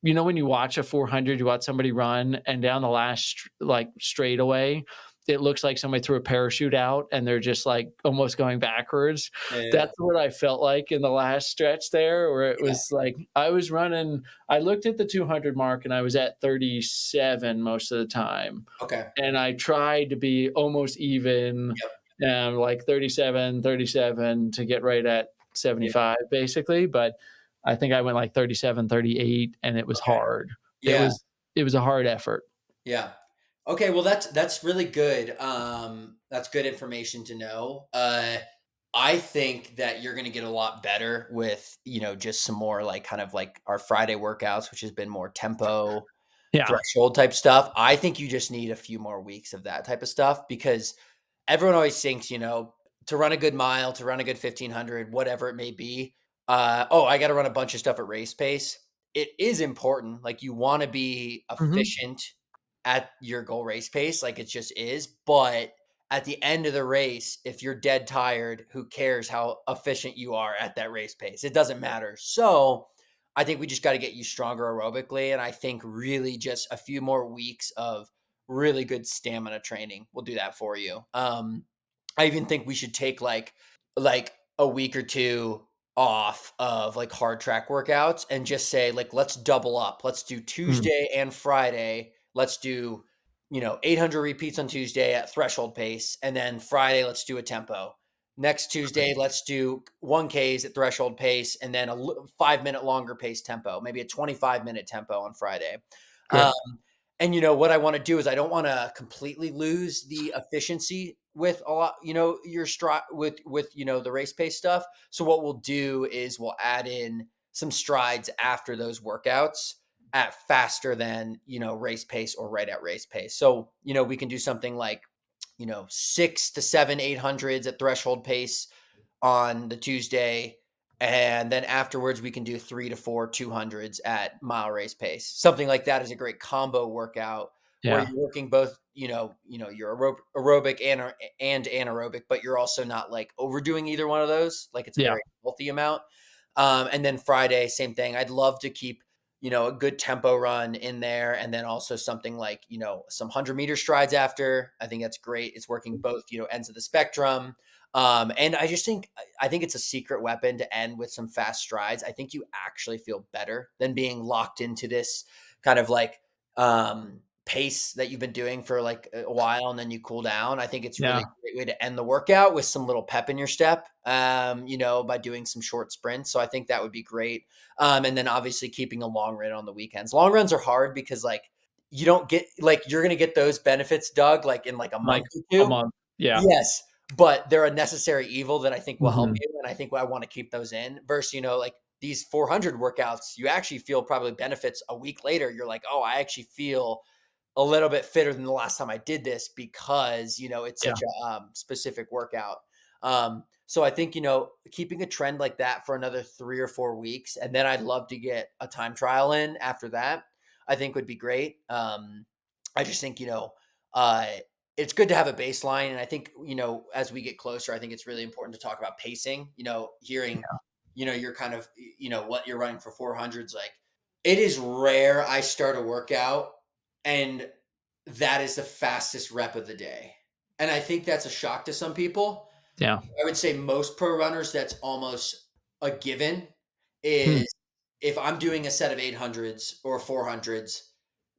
when you watch a 400, you watch somebody run, and down the last like straightaway, it looks like somebody threw a parachute out and they're just like almost going backwards. Yeah, yeah, That's what I felt like in the last stretch there, where it yeah. was like I was running. I looked at the 200 mark and I was at 37 most of the time, Okay. and I tried to be almost even, Yep. like 37, 37 to get right at Yeah. 75 basically. But I think I went like 37, 38, and it was Okay. hard. It Yeah. was it was a hard effort. Yeah. Okay, well that's really good. That's good information to know. I think that you're going to get a lot better with, just some more like kind of like our Friday workouts, which has been more tempo, Yeah. threshold type stuff. I think you just need a few more weeks of that type of stuff because everyone always thinks, to run a good mile, to run a good 1500, whatever it may be. Oh, I got to run a bunch of stuff at race pace. It is important. Like you want to be Mhm. efficient at your goal race pace, like it just is. But at the end of the race, if you're dead tired, who cares how efficient you are at that race pace? It doesn't matter. So I think we just got to get you stronger aerobically. And I think really just a few more weeks of really good stamina training will do that for you. I even think we should take like a week or two off of like hard track workouts and just say like let's double up. Let's do Mm. Tuesday and Friday. Let's do 800 repeats on Tuesday at threshold pace, and then Friday let's do a tempo. Next Tuesday let's do 1Ks at threshold pace, and then a 5 minute longer pace tempo, maybe a 25-minute tempo on Friday. Um, Great. and what I want to do is I don't want to completely lose the efficiency with a lot, your stride with the race pace stuff. So what we'll do is we'll add in some strides after those workouts. at faster than, race pace or right at race pace. So, we can do something like, 6 to 7 800s at threshold pace on the Tuesday. And then afterwards, we can do 3 to 4 200s at mile race pace. Something like that is a great combo workout where Yeah. you're working both, your aerobic and anaerobic, but you're also not like overdoing either one of those. Like it's a Yeah. very healthy amount. And then Friday, same thing. I'd love to keep, a good tempo run in there. And then also something like, some 100-meter strides after. I think that's great. It's working both, ends of the spectrum. And I think it's a secret weapon to end with some fast strides. I think you actually feel better than being locked into this kind of like pace that you've been doing for like a while and then you cool down. I think it's really Yeah. a great way to end the workout with some little pep in your step, by doing some short sprints. So I think that would be great. And then obviously keeping a long run on the weekends. Long runs are hard because like you don't get like you're gonna get those benefits, Doug, like in like a Like month or a two. month. Yeah. Yes, but they're a necessary evil that I think will help Hmm. you, and I think I want to keep those in. Versus, like these 400 workouts, you actually feel probably benefits a week later. You're like, oh, I actually feel a little bit fitter than the last time I did this because it's Yeah. such a specific workout. So I think keeping a trend like that for another 3 or 4 weeks, and then I'd love to get a time trial in after that. I think would be great. I just think uh, it's good to have a baseline, and I think as we get closer, I think it's really important to talk about pacing. Hearing you're kind of what you're running for 400s, like it is rare I start a workout and that is the fastest rep of the day. And I think that's a shock to some people. Yeah. I would say most pro runners, that's almost a given. Hmm. Is if I'm doing a set of 800s or 400s,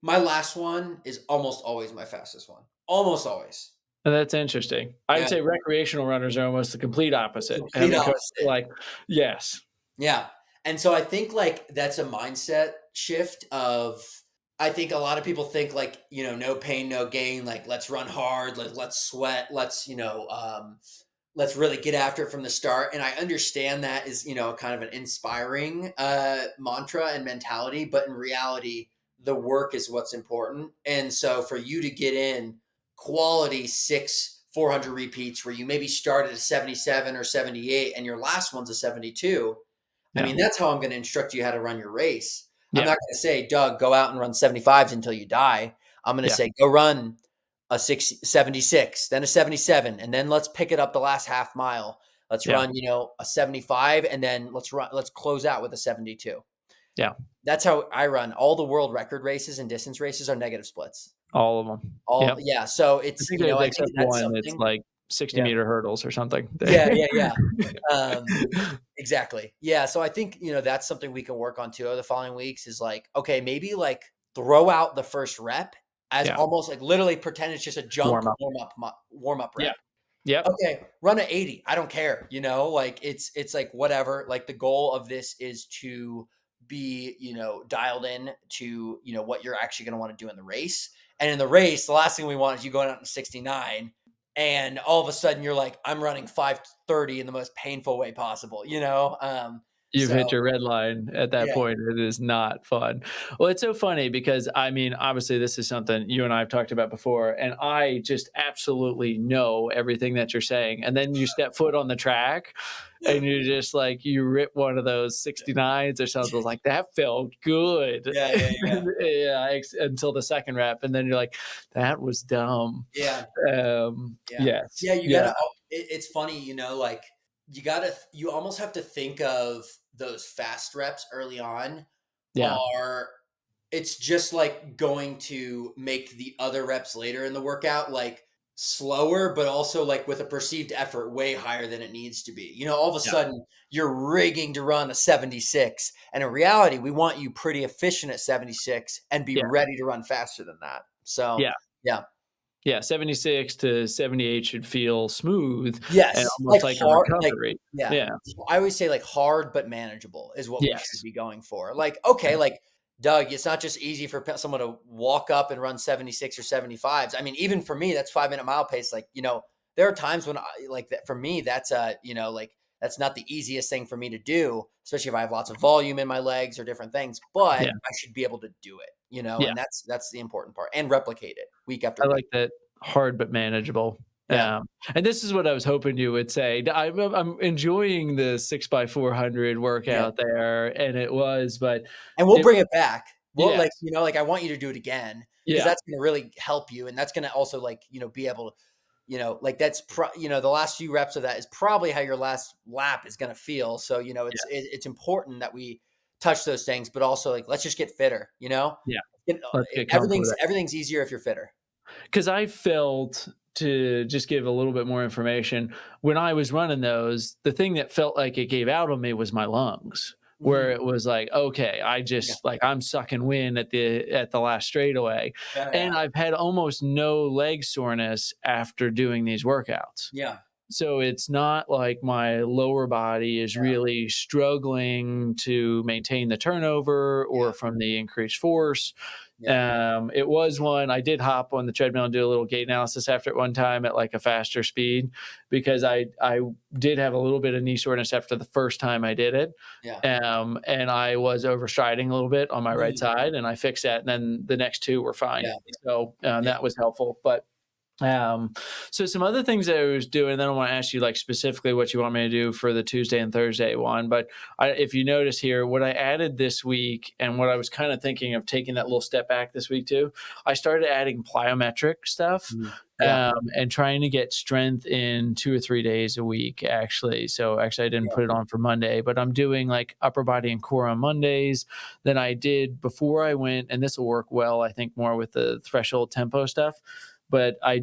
my last one is almost always my fastest one. Almost always. And that's interesting. I would Yeah. say recreational runners are almost the complete opposite. Complete And because opposite. like, yes. Yeah. And so I think like that's a mindset shift of I think a lot of people think like, no pain, no gain, like let's run hard, let's sweat, let's really get after it from the start. And I understand that is, kind of an inspiring mantra and mentality, but in reality, the work is what's important. And so for you to get in quality 400 repeats where you maybe started at 77 or 78 and your last one's a 72, I Yeah. mean, that's how I'm going to instruct you how to run your race. I'm Yeah. not going to say, Doug, go out and run 75s until you die. I'm going to Yeah. say, go run a 76, then a 77, and then let's pick it up the last half mile. Let's Yeah. run, a 75, and then let's close out with a 72. Yeah. That's how I run. All the world record races and distance races are negative splits. All of them. All, Yep. yeah. So I it's, think the I think except that's one, it's something. like 60 Yeah. meter hurdles or something. Yeah. Yeah. Yeah. Um, Exactly. Yeah. So I think, that's something we can work on too over the following weeks is like, okay, maybe like throw out the first rep as Yeah. almost like literally pretend it's just a junk Warm up. warm up Yeah. rep. Yep. Okay, run a 80. I don't care, like it's like whatever. Like the goal of this is to be, dialed in to, what you're actually going to want to do in the race. And in the race, the last thing we want is you going out in 69 and all of a sudden you're like, I'm running 5:30 in the most painful way possible, You've So hit your red line at that yeah. point. It is not fun. Well, it's so funny because I mean, obviously, this is something you and I have talked about before, and I just absolutely know everything that you're saying. And then you step foot on the track and you're just like, you rip one of those 69s or something like that felt good. Yeah, yeah, yeah. Yeah, until the second rep. And then you're like, that was dumb. Yeah. Yeah. Yes. Yeah, you Yeah. gotta it's funny, like you almost have to think of those fast reps early on Yeah. are it's just like going to make the other reps later in the workout like slower, but also like with a perceived effort way higher than it needs to be. All of a Yeah. sudden you're rigging to run a 76. And in reality, we want you pretty efficient at 76 and be Yeah. ready to run faster than that. So Yeah. yeah. Yeah, 76 to 78 should feel smooth and Yes, almost like like a hard, like recovery. yeah. Yeah. I always say like hard but manageable is what we should Yes. be going for. Like, okay, Yeah. like Doug, it's not just easy for someone to walk up and run 76 or 75s. I mean, even for me, that's 5-minute mile pace. Like, there are times when I like that for me, that's like That's not the easiest thing for me to do, especially if I have lots of volume in my legs or different things, but Yeah. I should be able to do it, Yeah. and that's the important part, and replicate it week after I week. like that, hard but manageable. Yeah. And this is what I was hoping you would say. I'm enjoying the 6x400 Yeah. workout there, and it was, but And we'll it bring it back. We'll yes, like I want you to do it again because yeah, that's going to really help you. And that's going to also be able to, like that's, the last few reps of that is probably how your last lap is going to feel. So, yes, it's important that we touch those things, but also like, let's just get fitter, yeah. You know, Let's get comfortable with that. everything's easier if you're fitter. Because I felt, to just give a little bit more information, when I was running those, the thing that felt like it gave out on me was my lungs, where Mhm. it was like, okay, I Yeah. just like I'm sucking wind at the last straightaway, Yeah. and Yeah. I've had almost no leg soreness after doing these workouts. Yeah. So it's not like my lower body is Yeah. really struggling to maintain the turnover or from the increased force. Yeah. It was one I did hop on the treadmill and do a little gait analysis after it one time at like a faster speed because I did have a little bit of knee soreness after the first time I did it. Yeah. And I was overstriding a little bit on my right Mm. side, and I fixed that. And then the next two were fine. Yeah. So Yeah. that was helpful. But um, so some other things that I was doing, then I want to ask you like specifically what you want me to do for the Tuesday and Thursday one. But if you notice here, what I added this week and what I was kind of thinking of taking that little step back this week too, I started adding plyometric stuff. Mhm. Yeah. And trying to get strength in 2 or 3 days a week, actually. So, actually, I didn't Yeah. put it on for Monday, but I'm doing like upper body and core on Mondays than I did before I went. And this will work well, I think, more with the threshold tempo stuff. But I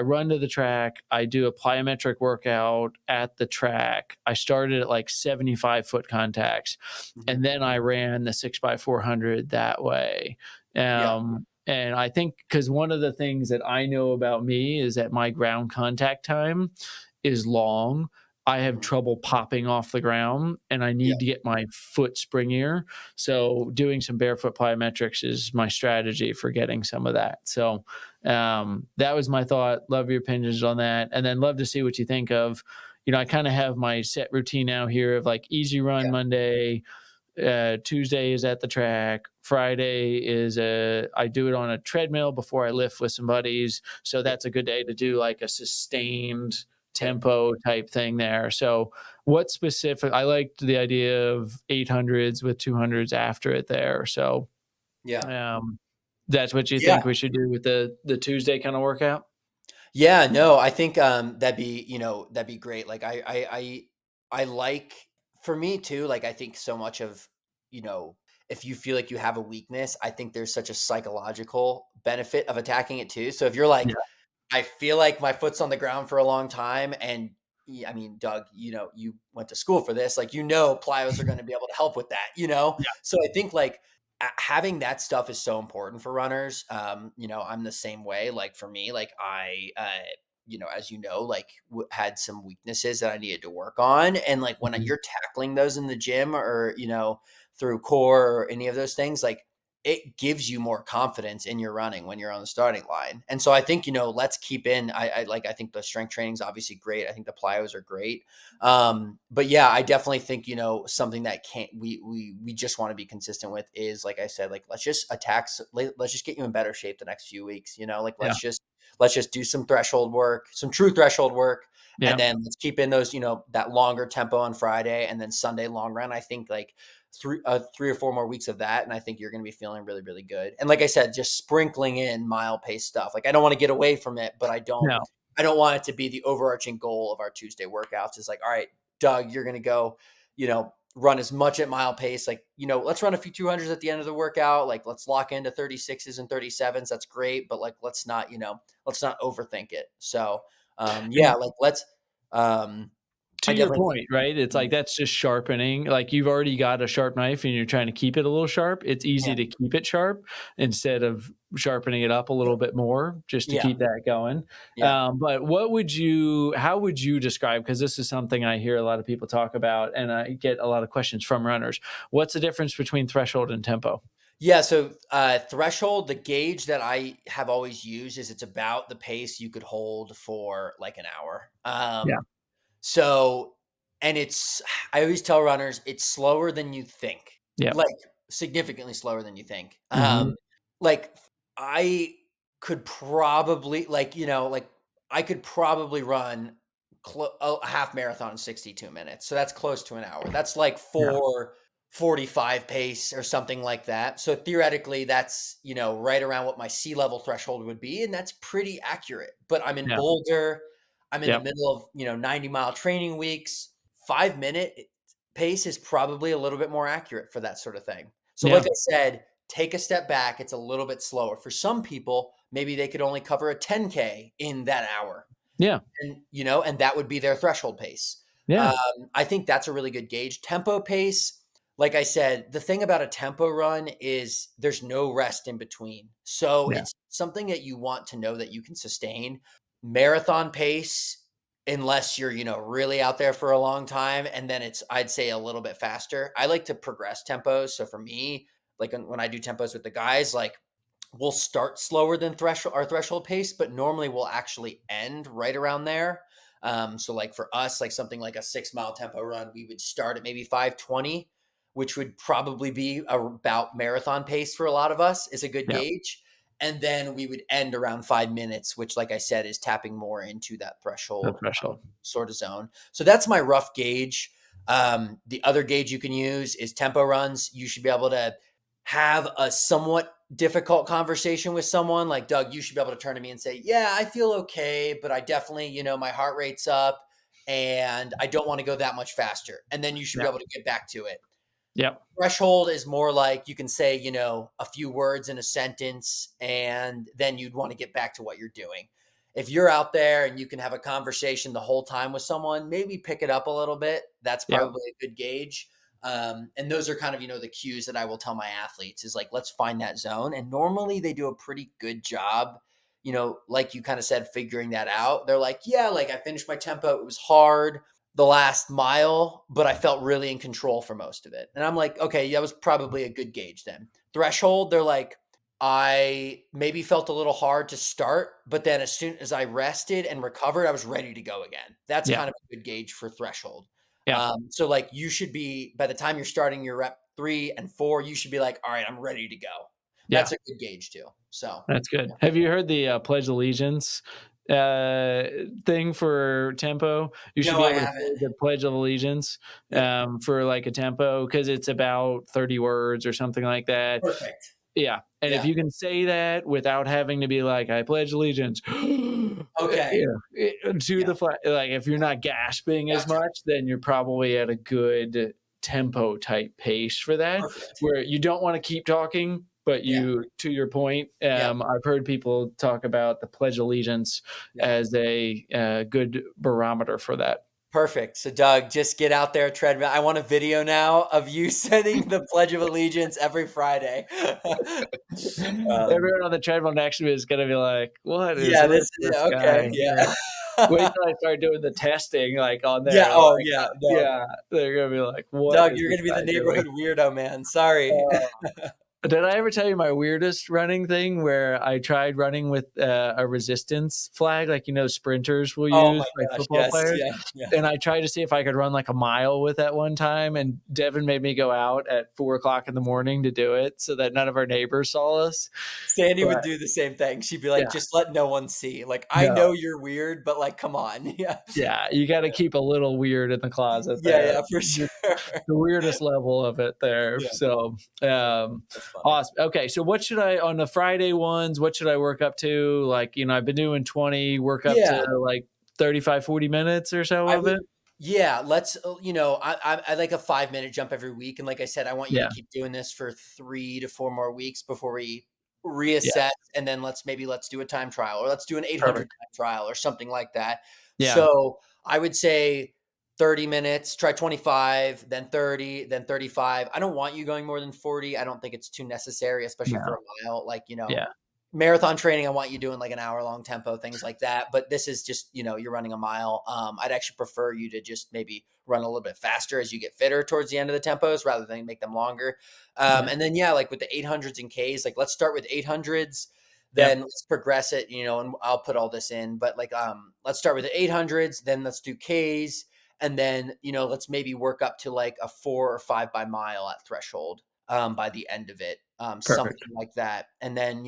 run to the track, I do a plyometric workout at the track. I started at like 75 foot contacts, Mhm. and then I ran the 6x400 that way. Yeah. And I think because one of the things that I know about me is that my ground contact time is long. I have Mhm. trouble popping off the ground, and I Yeah. need to get my foot springier. So doing some barefoot plyometrics is my strategy for getting some of that. So that was my thought. Love your opinions on that, and then love to see what you think of. I kind of have my set routine now here of like easy run Yeah. Monday, Tuesday is at the track. Friday is I do it on a treadmill before I lift with some buddies. So Yeah. that's a good day to do like a sustained Yeah. tempo type thing there. So what specific, I liked the idea of 800s with 200s after it there. So Yeah. um, that's what you Yeah. think we should do with the Tuesday kind of workout? Yeah, no, I think that'd be great. Like I like, for me too, like I think so much of, you know, if you feel like you have a weakness, I think there's such a psychological benefit of attacking it too. So if you're Yeah. like, I feel like my foot's on the ground for a long time. And I mean, Doug, you went to school for this. Like, plyos are going to be able to help with that. Yeah. So I think like having that stuff is so important for runners. I'm the same way. Like for me, like as like had some weaknesses that I needed to work on. And like when Mhm. you're tackling those in the gym or, through core or any of those things, like it gives you more confidence in your running when you're on the starting line. And so I think, let's keep in, I think the strength training is obviously great. I think the plyos are great. But yeah, I definitely think, something that we just want to be consistent with is, like I said, like, let's just let's just get you in better shape the next few weeks, like, Yeah. let's just do some threshold work, some true threshold work. And Yeah. then let's keep in those, that longer tempo on Friday and then Sunday long run. I think like 3 or 4 more weeks of that, and I think you're going to be feeling really, really good. And like I said, just sprinkling in mile pace stuff. Like I don't want to get away from it, but No. I don't want it to be the overarching goal of our Tuesday workouts. It's like, all right, Doug, you're going to go, run as much at mile pace. Like, let's run a few 200s at the end of the workout. Like, let's lock into 36s and 37s. That's great, but like, let's not overthink it. So, yeah, And like um, to I your definitely point, right? It's like think, that's just sharpening. Like you've already got a sharp knife and you're trying to keep it a little sharp. It's yeah, easy to keep it sharp instead of sharpening it up a yeah, little bit more just to yeah, keep that going. yeah. But how would you describe? Because this is something I hear a lot of people talk about and I get a lot of questions from runners. What's the difference between threshold and tempo? Yeah, so threshold, the gauge that I have always used is it's about the pace you could hold for like an hour. Yeah. So And I always tell runners, it's slower than you think, Yeah. like significantly slower than you think. Hmm. Like I could probably I could probably run a half marathon in 62 minutes. So that's close to an hour. That's like Yeah. 4:45 pace or something like that. So theoretically that's, right around what my sea level threshold would be. And that's pretty accurate. But I'm in Yeah. Boulder. I'm in the Yep. middle of, 90-mile training weeks. 5-minute pace is probably a little bit more accurate for that sort of thing. So like Yeah. I said, take a step back. It's a little bit slower. For some people, maybe they could only cover a 10K in that hour. Yeah. And that would be their threshold pace. Yeah. I think that's a really good gauge. Tempo pace, like I said, the thing about a tempo run is there's no rest in between. So Yeah. it's something that you want to know that you can sustain. Marathon pace, unless you're, really out there for a long time. And then I'd say a little bit faster. I like to progress tempos. So for me, like when I do tempos with the guys, like we'll start slower than our threshold pace, but normally we'll actually end right around there. So like for us, like something like a 6-mile tempo run, we would start at maybe 5:20, which would probably be about marathon pace for a lot of us is a good Yeah. gauge. And then we would end around 5 minutes, which like I said, is tapping more into that The threshold threshold. sort of zone. So that's my rough gauge. The other gauge you can use is tempo runs. You should be able to have a somewhat difficult conversation with someone like Doug. You should be able to turn to me and say, yeah, I feel okay, but I definitely, my heart rate's up and I don't want to go that much faster. And then you should be Yeah. able to get back to it. Yeah. Threshold is more like you can say, a few words in a sentence, and then you'd want to get back to what you're doing. If you're out there and you can have a conversation the whole time with someone, maybe pick it up a little bit. That's Yeah. probably a good gauge. And those are kind of, the cues that I will tell my athletes is like, let's find that zone. And normally they do a pretty good job, like you kind of said, figuring that out. They're like, yeah, like I finished my tempo. It was hard the last mile, but I felt really in control for most of it. And I'm like, okay, that was probably a good gauge then. Threshold, they're like, I maybe felt a little hard to start, but then as soon as I rested and recovered, I was ready to go again. That's Yeah. kind of a good gauge for threshold. Yeah. So like you should be, by the time you're starting your rep 3 and 4, you should be like, all right, I'm ready to go. Yeah. That's a good gauge too. So That's good. yeah. Have you heard the Pledge Allegiance uh, thing for tempo? You should No, be I able to haven't. say the Pledge of Allegiance Yep. for like a tempo because it's about 30 words or something like that. Perfect. Yeah, and if Yeah. you can say that without having to be like, "I pledge allegiance," Okay. to Yeah. the flag, like, if you're not gasping as Gotcha. much, then you're probably at a good tempo type pace for that, Perfect. where you don't wanna keep talking, but Yeah. to your point, Yep. I've heard people talk about the pledge allegiance Yeah. as a, good barometer for that. Perfect. So, Doug, just get out there, treadmill. I want a video now of you setting the Pledge of Allegiance every Friday. um, Everyone on the treadmill next to me is gonna be like, "What is yeah, with this yeah, okay, guy?" Yeah. yeah. Wait till I start doing the testing, like, on Yeah, there, oh, like, yeah, no. yeah, they're gonna be like, "What Doug, is you're this gonna be the guy doing?" neighborhood weirdo, man. Sorry. Did I ever tell you my weirdest running thing where I tried running with, a resistance flag, like, sprinters will Oh my use, like gosh, football yes, players? yeah, yeah. And I tried to see if I could run, like, a mile with that one time, and Devin made me go out at 4 o'clock in the morning to do it so that none of our neighbors saw us. Sandy would But, do the same thing. She'd be like, yeah, "Just let no one see. Like, I no. know you're weird, but, like, come on." Yeah. Yeah, you gotta keep a little weird in the closet Yeah, there. yeah, for sure. The weirdest level of it there. Yeah, So, that's funny. awesome. Okay, so what should I on the Friday ones, what should I work up to? Like, I've been doing 20, work up to Yeah. like 35, 40 minutes or so I of would it? yeah, let's I like a 5-minute jump every week, and like I said, I want you to Yeah, keep doing this for 3 to 4 more weeks before we yeah, reassess, and then let's do a time trial, or let's do an 800 perfect. time trial or something like that. Yeah, So, I would say 30 minutes, try 25, then 30, then 35. I don't want you going more than 40. I don't think it's too necessary, especially for no, a mile. Like, yeah, marathon training, I want you doing like an hour long tempo, things like that. But this is just, you're running a mile. I'd actually prefer you to just maybe run a little bit faster as you get fitter towards the end of the tempos rather than make them longer. yeah, And then, yeah, like with the 800s and Ks, like let's start with 800s, then yep, let's progress it, and I'll put all this in. But like, let's start with the 800s, then let's do Ks. And then, let's maybe work up to like a 4 or 5 by mile at threshold by the end of it, something Perfect. like that. And then,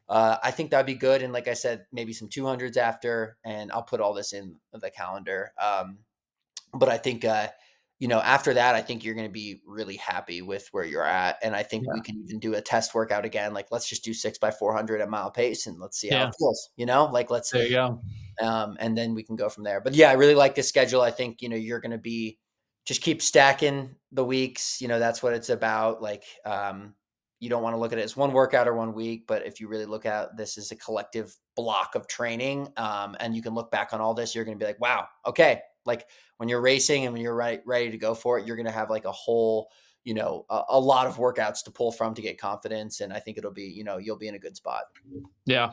I think that'd be good. And like I said, maybe some 200s after, and I'll put all this in the calendar. But I think, after that, I think you're going to be really happy with where you're at. And I think we Yeah. can even do a test workout again. Like, let's just do 6x400 at mile pace and let's see how Yeah. it feels, like let's, There you go. and then we can go from there. But yeah, I really like this schedule. I think, you're going to be just keep stacking the weeks. That's what it's about. Like, you don't want to look at it as one workout or 1 week, but if you really look at this as a collective block of training, and you can look back on all this, you're going to be like, wow, okay. Like when you're racing and when you're ready to go for it, you're going to have like a whole, a lot of workouts to pull from to get confidence. And I think it'll be, you'll be in a good spot. Yeah.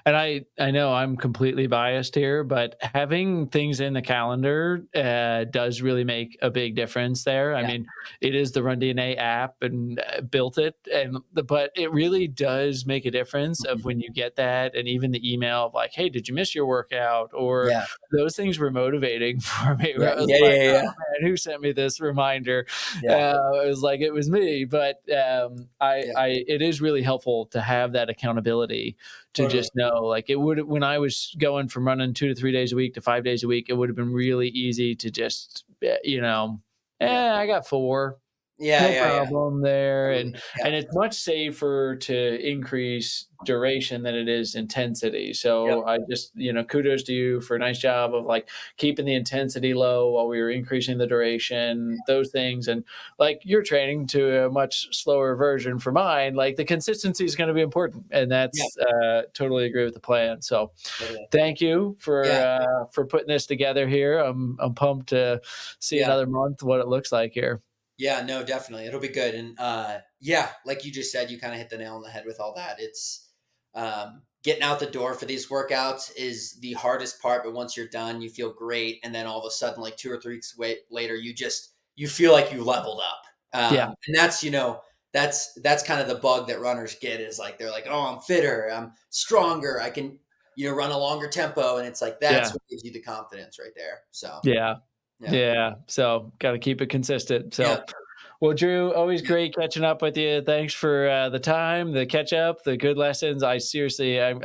And I know I'm completely biased here, but having things in the calendar does really make a big difference there. I Yeah. mean, it is the Run DNA app and built it, but it really does make a difference of when you get that, and even the email of like, hey, did you miss your workout? Or Yeah. those things were motivating for me. Yeah. Where I was Yeah. like, Yeah. oh Yeah. man, who sent me this reminder? Yeah. It was like, it was me, but Yeah. it is really helpful to have that accountability, to Totally. just know, like, it would, when I was going from running 2 to 3 days a week to 5 days a week, it would have been really easy to just, I got 4. Yeah. No Yeah. Yeah. problem there. Totally. Yeah. And it's much safer to increase duration than it is intensity. Yep. So I just, kudos to you for a nice job of like keeping the intensity low while we were increasing the duration, those things. And like you're training to a much slower version for mine, like the consistency is going to be important. And Yeah. that's totally agree with the plan. So Totally. thank you Yeah. for putting this together here. I'm pumped to see Yeah. another month what it looks like here. Yeah, no, definitely. It'll be good. And like you just said, you kind of hit the nail on the head with all that. It's getting out the door for these workouts is the hardest part, but once you're done, you feel great. And then all of a sudden, like 2 or 3 weeks later, you feel like you leveled up. Yeah. And that's, that's kind of the bug that runners get, is like, they're like, oh, I'm fitter, I'm stronger, I can, run a longer tempo. And it's like, that's Yeah. what gives you the confidence right there. So Yeah. yeah. Yeah. So got to keep it consistent. So, Yeah. well, Drew, always Yeah. great catching up with you. Thanks for the time, the catch up, the good lessons. I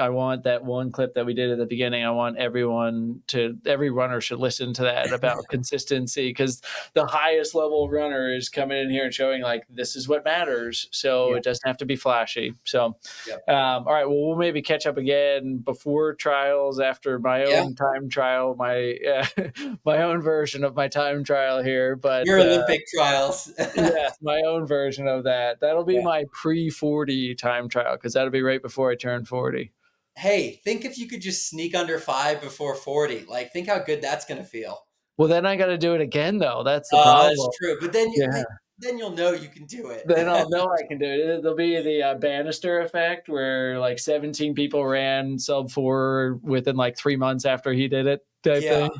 want that one clip that we did at the beginning. I want every runner should listen to that about consistency, because the highest level runner is coming in here and showing like, this is what matters. So Yeah. it doesn't have to be flashy. So, Yeah. all right, well, we'll maybe catch up again before trials, after my Yeah. own time trial, my my own version of my time trial here. But Your Olympic trials. yes, my own version of that. That'll be Yeah. my pre-40 time trial, because that'll be right before I turn 40. Hey, think if you could just sneak under 5 before 40. Like, think how good that's going to feel. Well, then I got to do it again, though. That's the Oh, problem. that's true. But then, Yeah. then you'll know you can do it. Then I'll know I can do it. There'll be the Bannister effect, where like 17 people ran sub 4 within like 3 months after he did it, type Yeah. thing.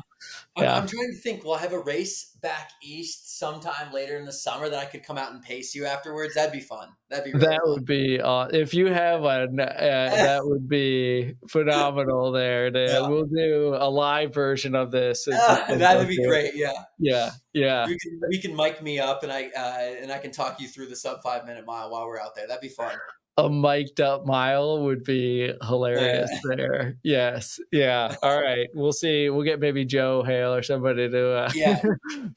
Yeah. I'm trying to think, will I have a race back east sometime later in the summer that I could come out and pace you afterwards? That'd be fun. That'd be really That fun. would be if you have one, that would be phenomenal there. Yeah. We'll do a live version of this. That would be great. Yeah. Yeah. Yeah. We can mic me up, and I can talk you through the sub 5 minute mile while we're out there. That'd be fun. A mic'd up mile would be hilarious there. Yes. Yeah. All right. We'll see. We'll get maybe Joe Hale or somebody to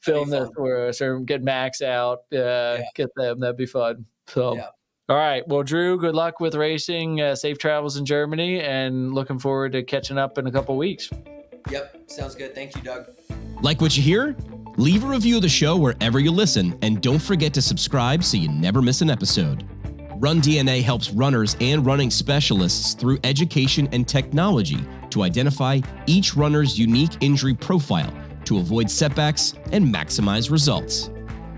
film this fun. for us, or get Max out, get them. That'd be fun. So, Yeah. all right. Well, Drew, good luck with racing. Safe travels in Germany, and looking forward to catching up in a couple weeks. Yep. Sounds good. Thank you, Doug. Like what you hear? Leave a review of the show wherever you listen, and don't forget to subscribe so you never miss an episode. Run DNA helps runners and running specialists through education and technology to identify each runner's unique injury profile to avoid setbacks and maximize results.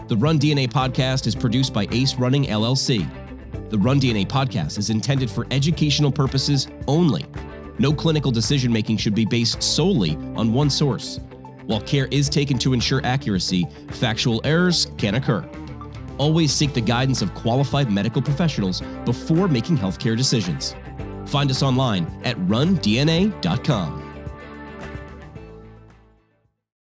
The Run DNA podcast is produced by Ace Running LLC. The Run DNA podcast is intended for educational purposes only. No clinical decision-making should be based solely on one source. While care is taken to ensure accuracy, factual errors can occur. Always seek the guidance of qualified medical professionals before making healthcare decisions. Find us online at rundna.com.